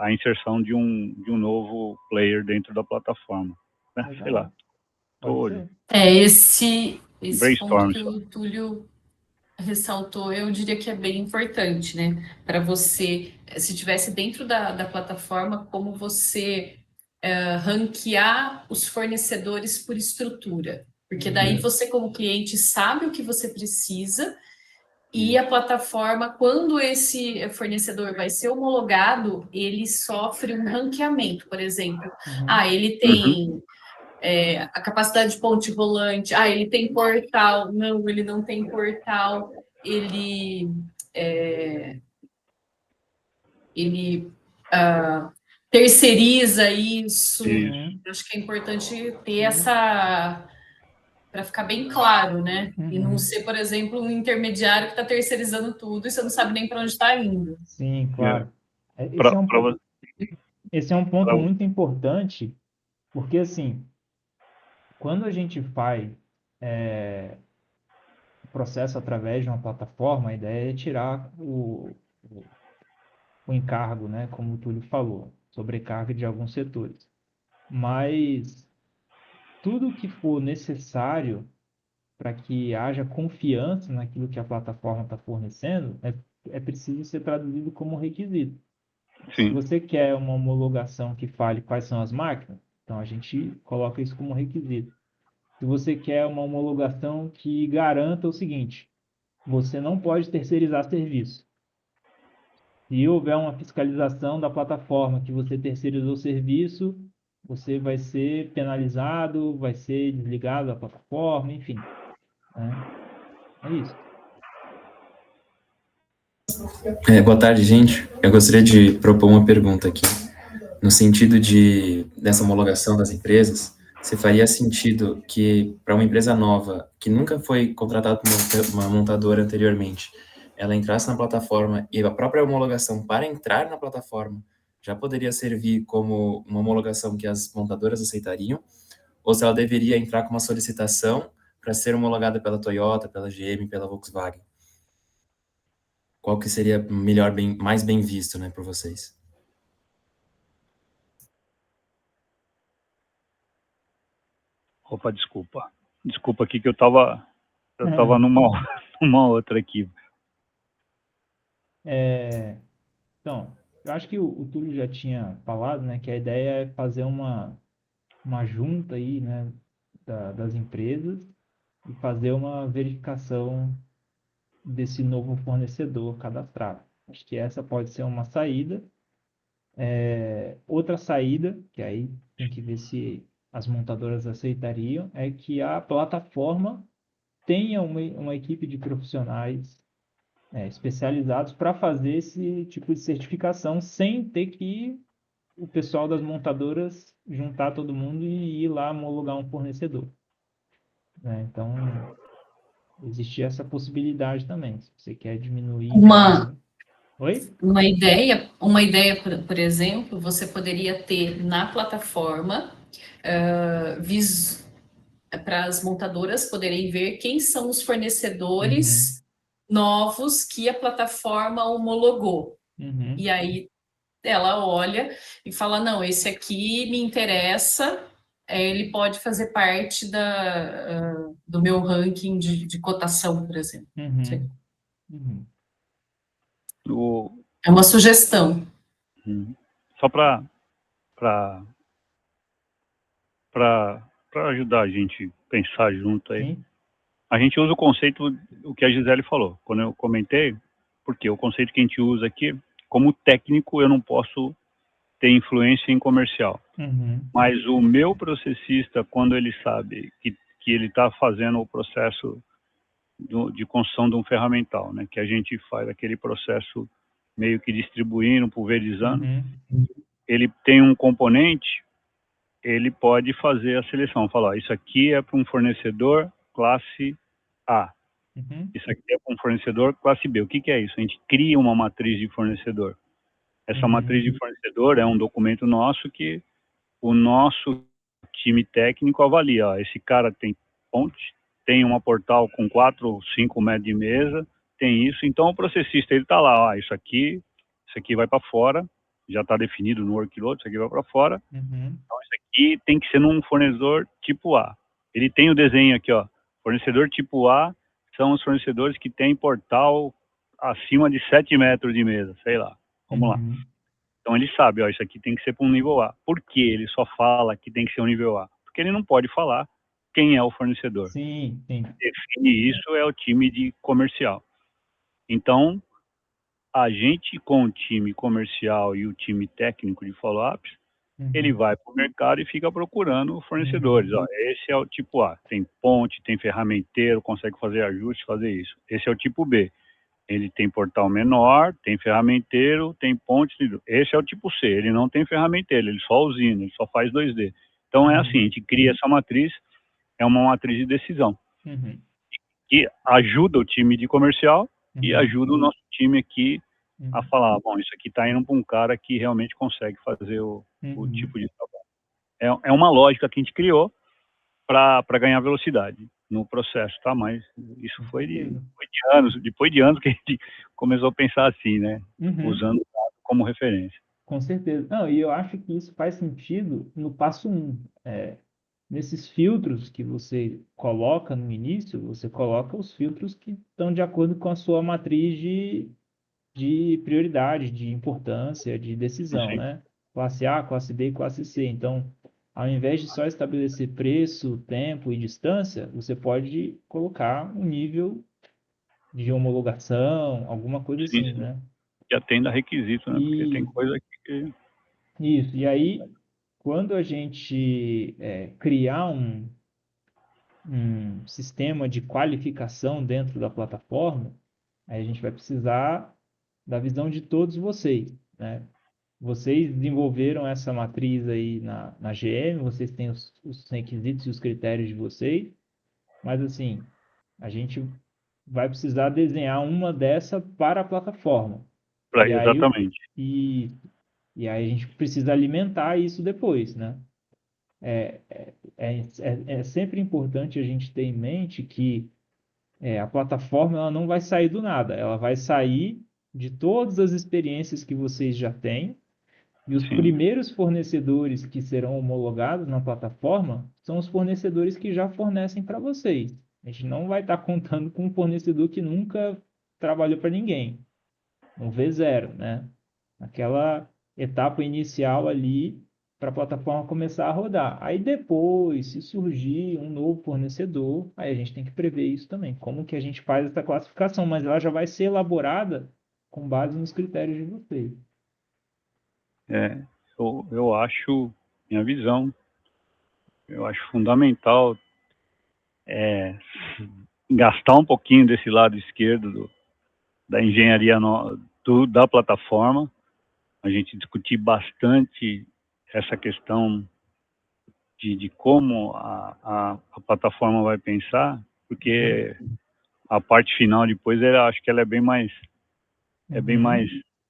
Speaker 3: a inserção de um novo player dentro da plataforma, né? Sei lá.
Speaker 6: Esse ponto que o Túlio ressaltou, eu diria que é bem importante, né? Para você, se tivesse dentro da plataforma, como você ranquear os fornecedores por estrutura. Porque daí você, como cliente, sabe o que você precisa E a plataforma, quando esse fornecedor vai ser homologado, ele sofre um ranqueamento, por exemplo. Ele tem a capacidade de ponte rolante, ele tem portal, não, ele não tem portal, ele terceiriza isso. Acho que é importante ter essa, para ficar bem claro, né? E não ser, por exemplo, um intermediário que está terceirizando tudo e você não sabe nem para onde está indo.
Speaker 1: Sim, claro. Esse é um ponto muito importante, porque, assim, quando a gente faz o processo através de uma plataforma, a ideia é tirar o encargo, né, como o Túlio falou, sobrecarga de alguns setores. Mas tudo que for necessário para que haja confiança naquilo que a plataforma está fornecendo, é preciso ser traduzido como requisito.
Speaker 3: Sim.
Speaker 1: Se você quer uma homologação que fale quais são as máquinas, então a gente coloca isso como requisito. Se você quer uma homologação que garanta o seguinte, você não pode terceirizar serviço. Se houver uma fiscalização da plataforma que você terceirizou o serviço, você vai ser penalizado, vai ser desligado da plataforma, enfim. Né? É isso.
Speaker 7: Boa tarde, gente. Eu gostaria de propor uma pergunta aqui. No sentido dessa homologação das empresas, se faria sentido que, para uma empresa nova, que nunca foi contratada por uma montadora anteriormente, ela entrasse na plataforma e a própria homologação para entrar na plataforma já poderia servir como uma homologação que as montadoras aceitariam, ou se ela deveria entrar com uma solicitação para ser homologada pela Toyota, pela GM, pela Volkswagen? Qual que seria melhor, mais bem visto, né, por vocês?
Speaker 3: Opa, desculpa. Desculpa aqui que eu tava numa outra aqui.
Speaker 1: Então, eu acho que o Túlio já tinha falado, né, que a ideia é fazer uma junta aí, né, das empresas e fazer uma verificação desse novo fornecedor cadastrado. Acho que essa pode ser uma saída. Outra saída, que aí tem que ver se as montadoras aceitariam, é que a plataforma tenha uma equipe de profissionais especializados para fazer esse tipo de certificação sem ter que o pessoal das montadoras juntar todo mundo e ir lá homologar um fornecedor. Né? Então, existe essa possibilidade também. Se você quer diminuir... Oi?
Speaker 6: Uma ideia, por exemplo, você poderia ter na plataforma para as montadoras poderem ver quem são os fornecedores novos que a plataforma homologou. E aí ela olha e fala, não, esse aqui me interessa, ele pode fazer parte do meu ranking de cotação, por exemplo. É uma sugestão.
Speaker 3: Só para ajudar a gente a pensar junto aí.
Speaker 1: Sim.
Speaker 3: A gente usa o conceito, o que a Gisele falou, quando eu comentei, porque o conceito que a gente usa aqui, como técnico, eu não posso ter influência em comercial. Mas o meu processista, quando ele sabe que ele está fazendo o processo de construção de um ferramental, né, que a gente faz aquele processo meio que distribuindo, pulverizando, ele tem um componente, ele pode fazer a seleção, falar, isso aqui é para um fornecedor classe A, isso aqui é para um fornecedor classe B. O que é isso? A gente cria uma matriz de fornecedor. Essa matriz de fornecedor é um documento nosso que o nosso time técnico avalia. Ó, esse cara tem ponte, tem uma portal com 4 ou 5 metros de mesa, tem isso. Então, o processista, ele está lá, ó, isso aqui vai para fora, já está definido no workload, isso aqui vai para fora. Então, isso aqui tem que ser num fornecedor tipo A. Ele tem o desenho aqui, ó. Fornecedor tipo A são os fornecedores que têm portal acima de 7 metros de mesa, sei lá. Vamos lá. Então, ele sabe, ó, isso aqui tem que ser para um nível A. Por que ele só fala que tem que ser um nível A? Porque ele não pode falar quem é o fornecedor.
Speaker 1: Sim.
Speaker 3: Quem define isso é o time de comercial. Então, a gente com o time comercial e o time técnico de follow-ups, ele vai para o mercado e fica procurando fornecedores. Ó, esse é o tipo A, tem ponte, tem ferramenteiro, consegue fazer ajuste, fazer isso. Esse é o tipo B. Ele tem portal menor, tem ferramenteiro, tem ponte. Esse é o tipo C, ele não tem ferramenteiro, ele só usina, ele só faz 2D. Então é assim, a gente cria essa matriz, é uma matriz de decisão, que ajuda o time de comercial e ajuda o nosso time aqui a falar, bom, isso aqui está indo para um cara que realmente consegue fazer o tipo de trabalho. É uma lógica que a gente criou para ganhar velocidade no processo, tá? Mas isso foi de anos, depois de anos que a gente começou a pensar assim, né? Usando o dado como referência.
Speaker 1: Com certeza. Não, e eu acho que isso faz sentido no passo 1. Nesses filtros que você coloca no início, você coloca os filtros que estão de acordo com a sua matriz de prioridade, de importância, de decisão,
Speaker 3: Sim.
Speaker 1: né? Classe A, classe B e classe C. Então, ao invés de só estabelecer preço, tempo e distância, você pode colocar um nível de homologação, alguma coisa assim, né?
Speaker 3: Que atenda requisito, né? Porque tem coisa que...
Speaker 1: Isso. E aí, quando a gente criar um sistema de qualificação dentro da plataforma, aí a gente vai precisar da visão de todos vocês, né? Vocês desenvolveram essa matriz aí na GM, vocês têm os requisitos e os critérios de vocês, mas assim, a gente vai precisar desenhar uma dessa para a plataforma. E aí,
Speaker 3: Exatamente.
Speaker 1: e aí a gente precisa alimentar isso depois, né? É sempre importante a gente ter em mente que a plataforma ela não vai sair do nada, ela vai sair de todas as experiências que vocês já têm, e os primeiros fornecedores que serão homologados na plataforma são os fornecedores que já fornecem para vocês. A gente não vai estar contando com um fornecedor que nunca trabalhou para ninguém, um V0, né? Aquela etapa inicial ali para a plataforma começar a rodar. Aí depois, se surgir um novo fornecedor, aí a gente tem que prever isso também. Como que a gente faz essa classificação? Mas ela já vai ser elaborada com base nos critérios de vocês.
Speaker 3: Eu acho, minha visão, eu acho fundamental gastar um pouquinho desse lado esquerdo da engenharia da plataforma, a gente discutir bastante essa questão de como a plataforma vai pensar, porque a parte final depois, acho que ela é bem mais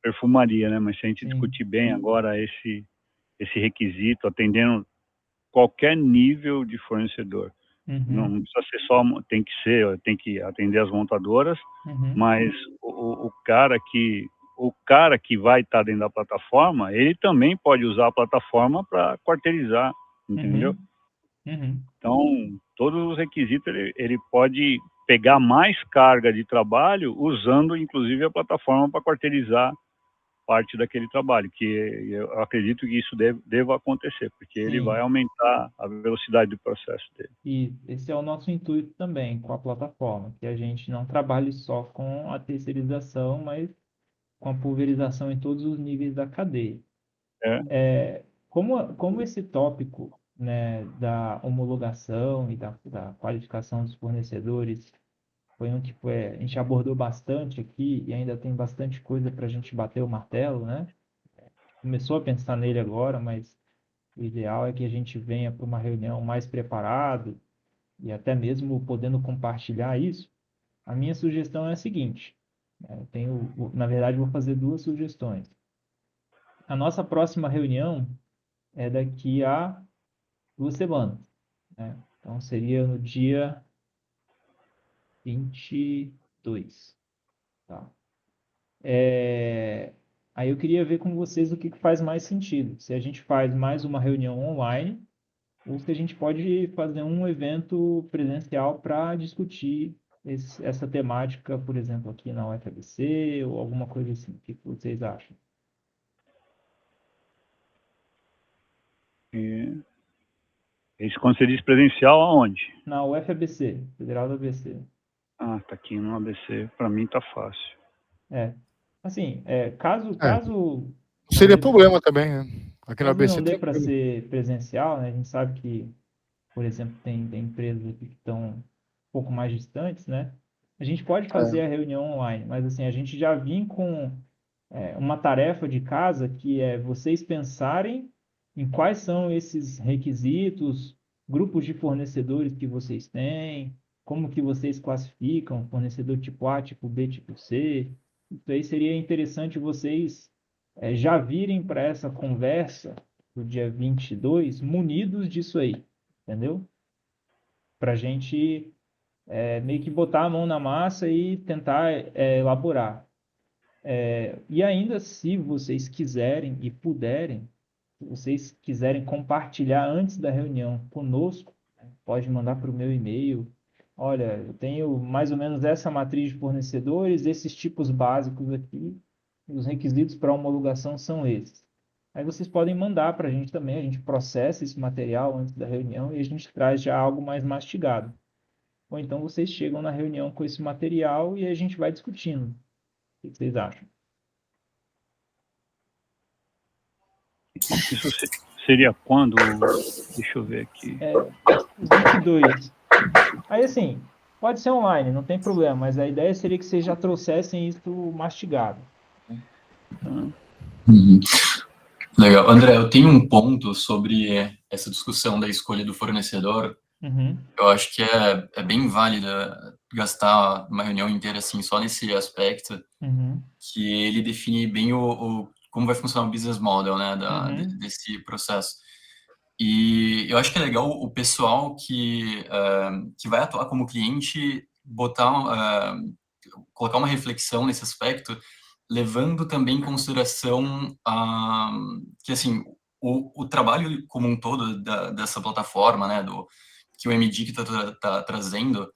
Speaker 3: perfumaria, né? Mas se a gente discutir bem agora esse requisito, atendendo qualquer nível de fornecedor, não precisa ser só, tem que atender as montadoras, mas o cara que vai estar dentro da plataforma, ele também pode usar a plataforma para quarteirizar, entendeu? Então, todos os requisitos, ele pode pegar mais carga de trabalho usando, inclusive, a plataforma para quarteirizar parte daquele trabalho, que eu acredito que isso deva acontecer, porque ele vai aumentar a velocidade do processo dele.
Speaker 1: E esse é o nosso intuito também com a plataforma, que a gente não trabalhe só com a terceirização, mas com a pulverização em todos os níveis da cadeia. Como esse tópico, né, da homologação e da qualificação dos fornecedores foi um que a gente abordou bastante aqui e ainda tem bastante coisa para a gente bater o martelo, né? Começou a pensar nele agora, mas o ideal é que a gente venha para uma reunião mais preparado e até mesmo podendo compartilhar isso. A minha sugestão é a seguinte, né? Na verdade, vou fazer 2 sugestões. A nossa próxima reunião é daqui a 2 semanas, né? Então, seria no dia 22, tá? Aí eu queria ver com vocês o que faz mais sentido. Se a gente faz mais uma reunião online ou se a gente pode fazer um evento presencial para discutir essa temática, por exemplo, aqui na UFABC ou alguma coisa assim. O que vocês acham?
Speaker 3: Isso quando você diz presencial, aonde?
Speaker 1: Na UFABC, Federal da ABC.
Speaker 3: Tá aqui no ABC. Para mim tá fácil.
Speaker 1: Assim, caso
Speaker 4: seria problema também, né? Aqui na
Speaker 1: caso
Speaker 4: ABC
Speaker 1: não dê
Speaker 4: tem.
Speaker 1: para ser presencial, né? A gente sabe que, por exemplo, tem empresas aqui que estão um pouco mais distantes, né? A gente pode fazer a reunião online, mas assim, a gente já vem com uma tarefa de casa que é vocês pensarem em quais são esses requisitos, grupos de fornecedores que vocês têm, como que vocês classificam, fornecedor tipo A, tipo B, tipo C. Isso aí seria interessante vocês já virem para essa conversa do dia 22 munidos disso aí, entendeu? Para a gente meio que botar a mão na massa e tentar elaborar. E ainda, se vocês quiserem e puderem, se vocês quiserem compartilhar antes da reunião conosco, pode mandar para o meu e-mail. Olha, eu tenho mais ou menos essa matriz de fornecedores, esses tipos básicos aqui, e os requisitos para homologação são esses. Aí vocês podem mandar para a gente também, a gente processa esse material antes da reunião e a gente traz já algo mais mastigado. Ou então vocês chegam na reunião com esse material e a gente vai discutindo. O que vocês acham?
Speaker 3: Isso seria quando? Deixa eu ver aqui.
Speaker 1: 22. Aí, assim, pode ser online, não tem problema, mas a ideia seria que vocês já trouxessem isso mastigado.
Speaker 8: Uhum. Legal. André, eu tenho um ponto sobre essa discussão da escolha do fornecedor. Eu acho que é bem válida gastar uma reunião inteira assim só nesse aspecto, que ele define bem como vai funcionar o business model, né, desse processo. E eu acho que é legal o pessoal que vai atuar como cliente colocar uma reflexão nesse aspecto, levando também em consideração que assim o trabalho como um todo dessa plataforma, né, que o MDIC está trazendo,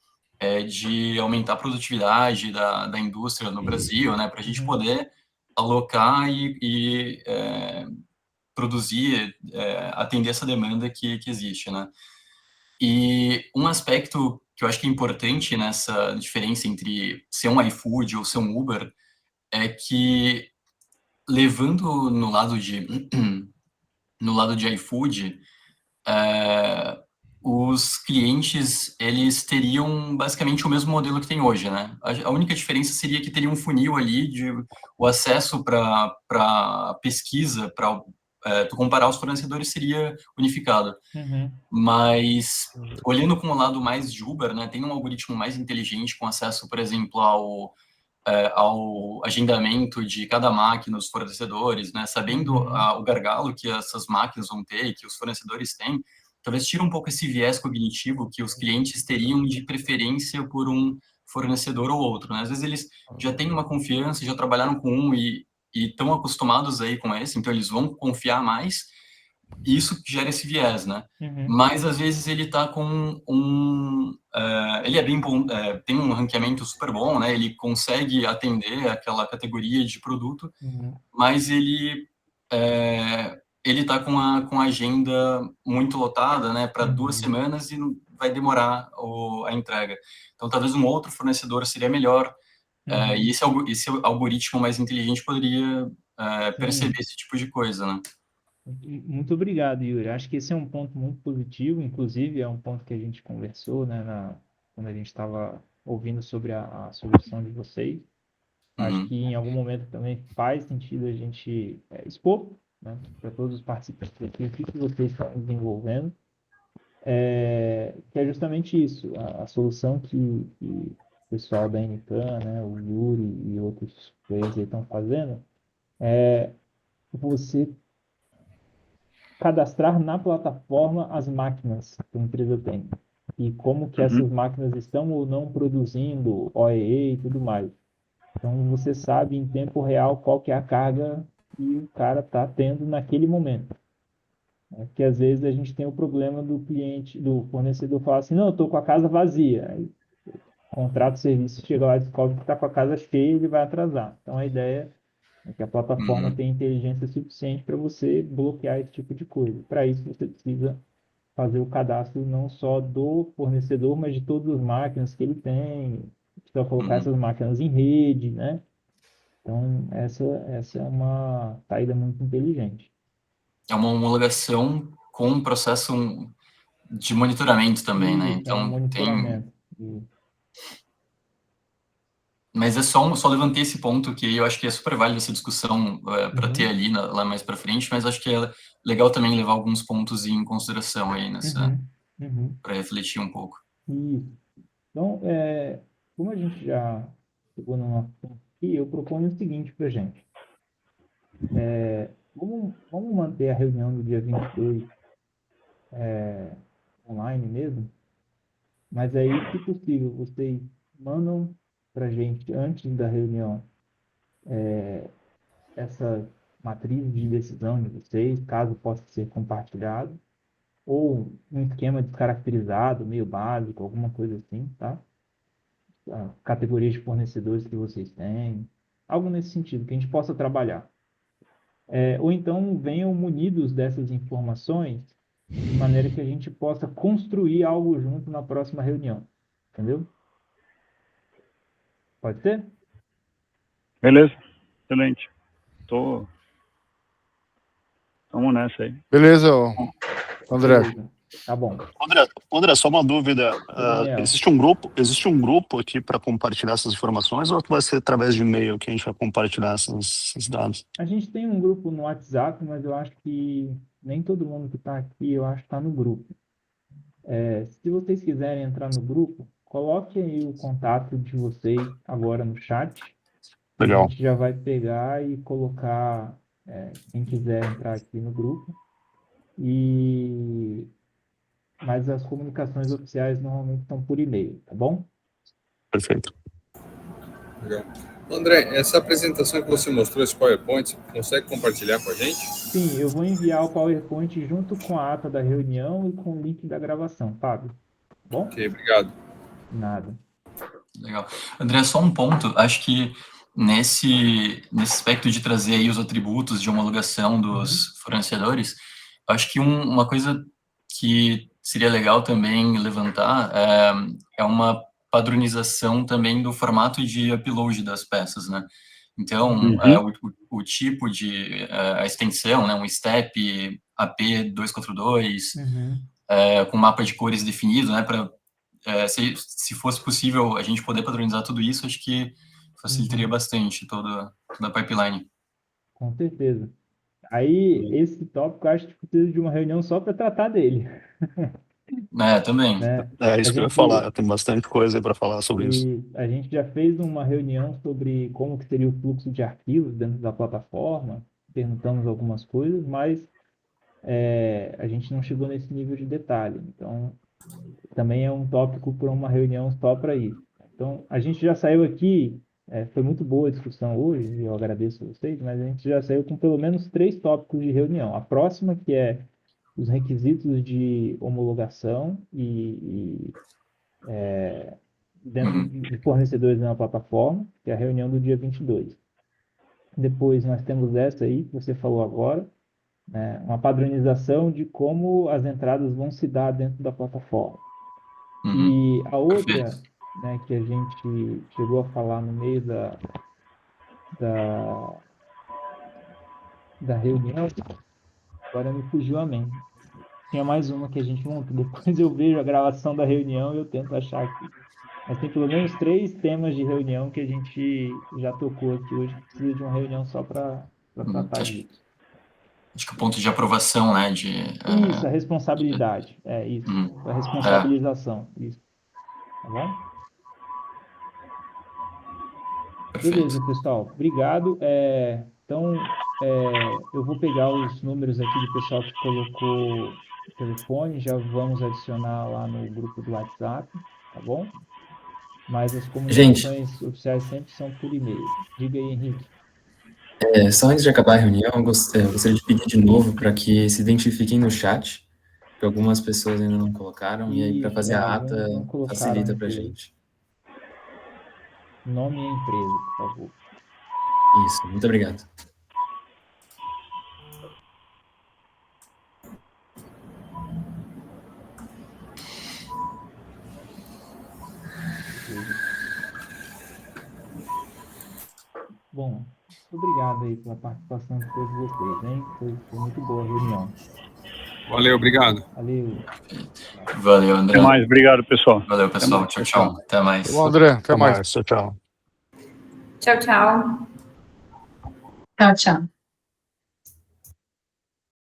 Speaker 8: de aumentar a produtividade da indústria no Brasil, né, para a gente poder alocar e produzir, atender essa demanda que existe, né. E um aspecto que eu acho que é importante nessa diferença entre ser um iFood ou ser um Uber é que, levando no lado de iFood, os clientes, eles teriam basicamente o mesmo modelo que tem hoje, né? A única diferença seria que teria um funil ali o acesso para pesquisa, para tu comparar os fornecedores seria unificado. Mas, olhando com o lado mais de Uber, né, tem um algoritmo mais inteligente com acesso, por exemplo, ao agendamento de cada máquina, os fornecedores, né, sabendo o gargalo que essas máquinas vão ter, que os fornecedores têm, talvez tire um pouco esse viés cognitivo que os clientes teriam de preferência por um fornecedor ou outro, né? Às vezes eles já têm uma confiança, já trabalharam com um e estão acostumados aí com esse, então eles vão confiar mais, e isso gera esse viés, né? Mas às vezes ele tá com ele é bem bom, tem um ranqueamento super bom, né? Ele consegue atender aquela categoria de produto, mas ele tá com a agenda muito lotada, né? Para 2 semanas e vai demorar a entrega. Então talvez um outro fornecedor seria melhor. E esse algoritmo mais inteligente poderia perceber esse tipo de coisa, né?
Speaker 1: Muito obrigado, Yuri. Acho que esse é um ponto muito positivo, inclusive é um ponto que a gente conversou, né, quando a gente estava ouvindo sobre a solução de vocês. Acho que em algum momento também faz sentido a gente expor, né, para todos os participantes o que vocês estão desenvolvendo, que é justamente isso, a solução que o pessoal da NCAN, né, o Yuri e outros players aí estão fazendo, é você cadastrar na plataforma as máquinas que a empresa tem e como que essas máquinas estão ou não produzindo OEE e tudo mais. Então você sabe em tempo real qual que é a carga que o cara está tendo naquele momento. Porque às vezes a gente tem o problema do cliente, do fornecedor falar assim, não, eu estou com a casa vazia. Aí, contrata o serviço, chega lá e descobre que está com a casa cheia e ele vai atrasar. Então a ideia é que a plataforma tenha inteligência suficiente para você bloquear esse tipo de coisa. Para isso você precisa fazer o cadastro não só do fornecedor, mas de todas as máquinas que ele tem. Precisa colocar essas máquinas em rede, né? Então, essa é uma saída muito inteligente.
Speaker 8: É uma homologação com um processo de monitoramento também, né?
Speaker 1: Isso, é um
Speaker 8: Então,
Speaker 1: monitoramento.
Speaker 8: Mas só levantei esse ponto que eu acho que é super válido essa discussão para ter ali lá mais para frente, mas acho que é legal também levar alguns pontos em consideração aí para refletir um pouco.
Speaker 1: Isso. Então, como a gente já chegou no nosso ponto aqui, eu proponho o seguinte para a gente. Vamos manter a reunião do dia 22 online mesmo, mas aí, se possível, vocês mandam para a gente, antes da reunião, essa matriz de decisão de vocês, caso possa ser compartilhado, ou um esquema descaracterizado, meio básico, alguma coisa assim, tá? Categorias de fornecedores que vocês têm, algo nesse sentido, que a gente possa trabalhar. Ou então venham munidos dessas informações, de maneira que a gente possa construir algo junto na próxima reunião. Entendeu? Pode ser?
Speaker 3: Beleza, excelente. Vamos nessa aí.
Speaker 4: Beleza, André.
Speaker 1: Beleza. Tá bom.
Speaker 9: André, só uma dúvida. Existe um grupo aqui para compartilhar essas informações ou vai ser através de e-mail que a gente vai compartilhar esses dados?
Speaker 1: A gente tem um grupo no WhatsApp, mas eu acho que nem todo mundo que está aqui, eu acho que está no grupo. Se vocês quiserem entrar no grupo, coloque aí o contato de vocês agora no chat.
Speaker 9: Legal.
Speaker 1: A gente já vai pegar e colocar quem quiser entrar aqui no grupo. Mas as comunicações oficiais normalmente estão por e-mail, tá bom?
Speaker 9: Perfeito.
Speaker 5: Legal. André, essa apresentação que você mostrou, esse PowerPoint, você consegue compartilhar com a gente?
Speaker 1: Sim, eu vou enviar o PowerPoint junto com a ata da reunião e com o link da gravação, Fábio. Bom?
Speaker 5: Ok, obrigado.
Speaker 1: Nada.
Speaker 8: Legal. André, só um ponto. Acho que nesse aspecto de trazer aí os atributos de homologação dos fornecedores, acho que uma coisa que seria legal também levantar é uma padronização também do formato de upload das peças, né? Então, o tipo de a extensão, né? Um STEP AP242, com mapa de cores definido, né? Para se fosse possível a gente poder padronizar tudo isso, acho que facilitaria bastante toda a pipeline.
Speaker 1: Com certeza. Aí, esse tópico, acho que precisa de uma reunião só para tratar dele.
Speaker 8: Também.
Speaker 1: Né?
Speaker 9: É isso que eu ia falar, tem bastante coisa para falar sobre isso.
Speaker 1: A gente já fez uma reunião sobre como que seria o fluxo de arquivos dentro da plataforma, perguntamos algumas coisas, mas a gente não chegou nesse nível de detalhe. Então, também é um tópico para uma reunião só para isso. Então, a gente já saiu aqui, foi muito boa a discussão hoje, e eu agradeço a vocês, mas a gente já saiu com pelo menos 3 tópicos de reunião. A próxima, que é os requisitos de homologação dentro de fornecedores na plataforma, que é a reunião do dia 22. Depois nós temos essa aí, que você falou agora, né, uma padronização de como as entradas vão se dar dentro da plataforma. E a outra, né, que a gente chegou a falar no meio da reunião, agora me fugiu a mente. Tinha mais uma que a gente montou. Depois eu vejo a gravação da reunião e eu tento achar aqui. Mas tem pelo menos 3 temas de reunião que a gente já tocou aqui hoje, que precisa de uma reunião só para tratar disso.
Speaker 8: Acho que o ponto de aprovação, né?
Speaker 1: Isso, a responsabilidade. Isso. A responsabilização. Isso. Tá bom?
Speaker 8: Perfeito.
Speaker 1: Beleza, pessoal. Obrigado. Então, eu vou pegar os números aqui do pessoal que colocou o telefone, já vamos adicionar lá no grupo do WhatsApp, tá bom? Mas as comunicações oficiais sempre são por e-mail. Diga aí, Henrique.
Speaker 7: Só antes de acabar a reunião, eu gostaria de pedir de novo para que se identifiquem no chat, que algumas pessoas ainda não colocaram, e aí para fazer a ata facilita para a gente.
Speaker 1: Nome e empresa, por favor.
Speaker 7: Isso, muito obrigado.
Speaker 1: Bom, Obrigado aí pela participação de todos vocês, hein? Foi muito boa a reunião.
Speaker 5: Valeu, obrigado.
Speaker 1: Valeu.
Speaker 8: Valeu, André.
Speaker 3: Até mais, obrigado, pessoal.
Speaker 8: Valeu, pessoal. Tchau, tchau. Até mais.
Speaker 4: Ô, André, até mais.
Speaker 9: Tchau, tchau.
Speaker 2: Tchau, tchau.
Speaker 6: Tchau, tchau.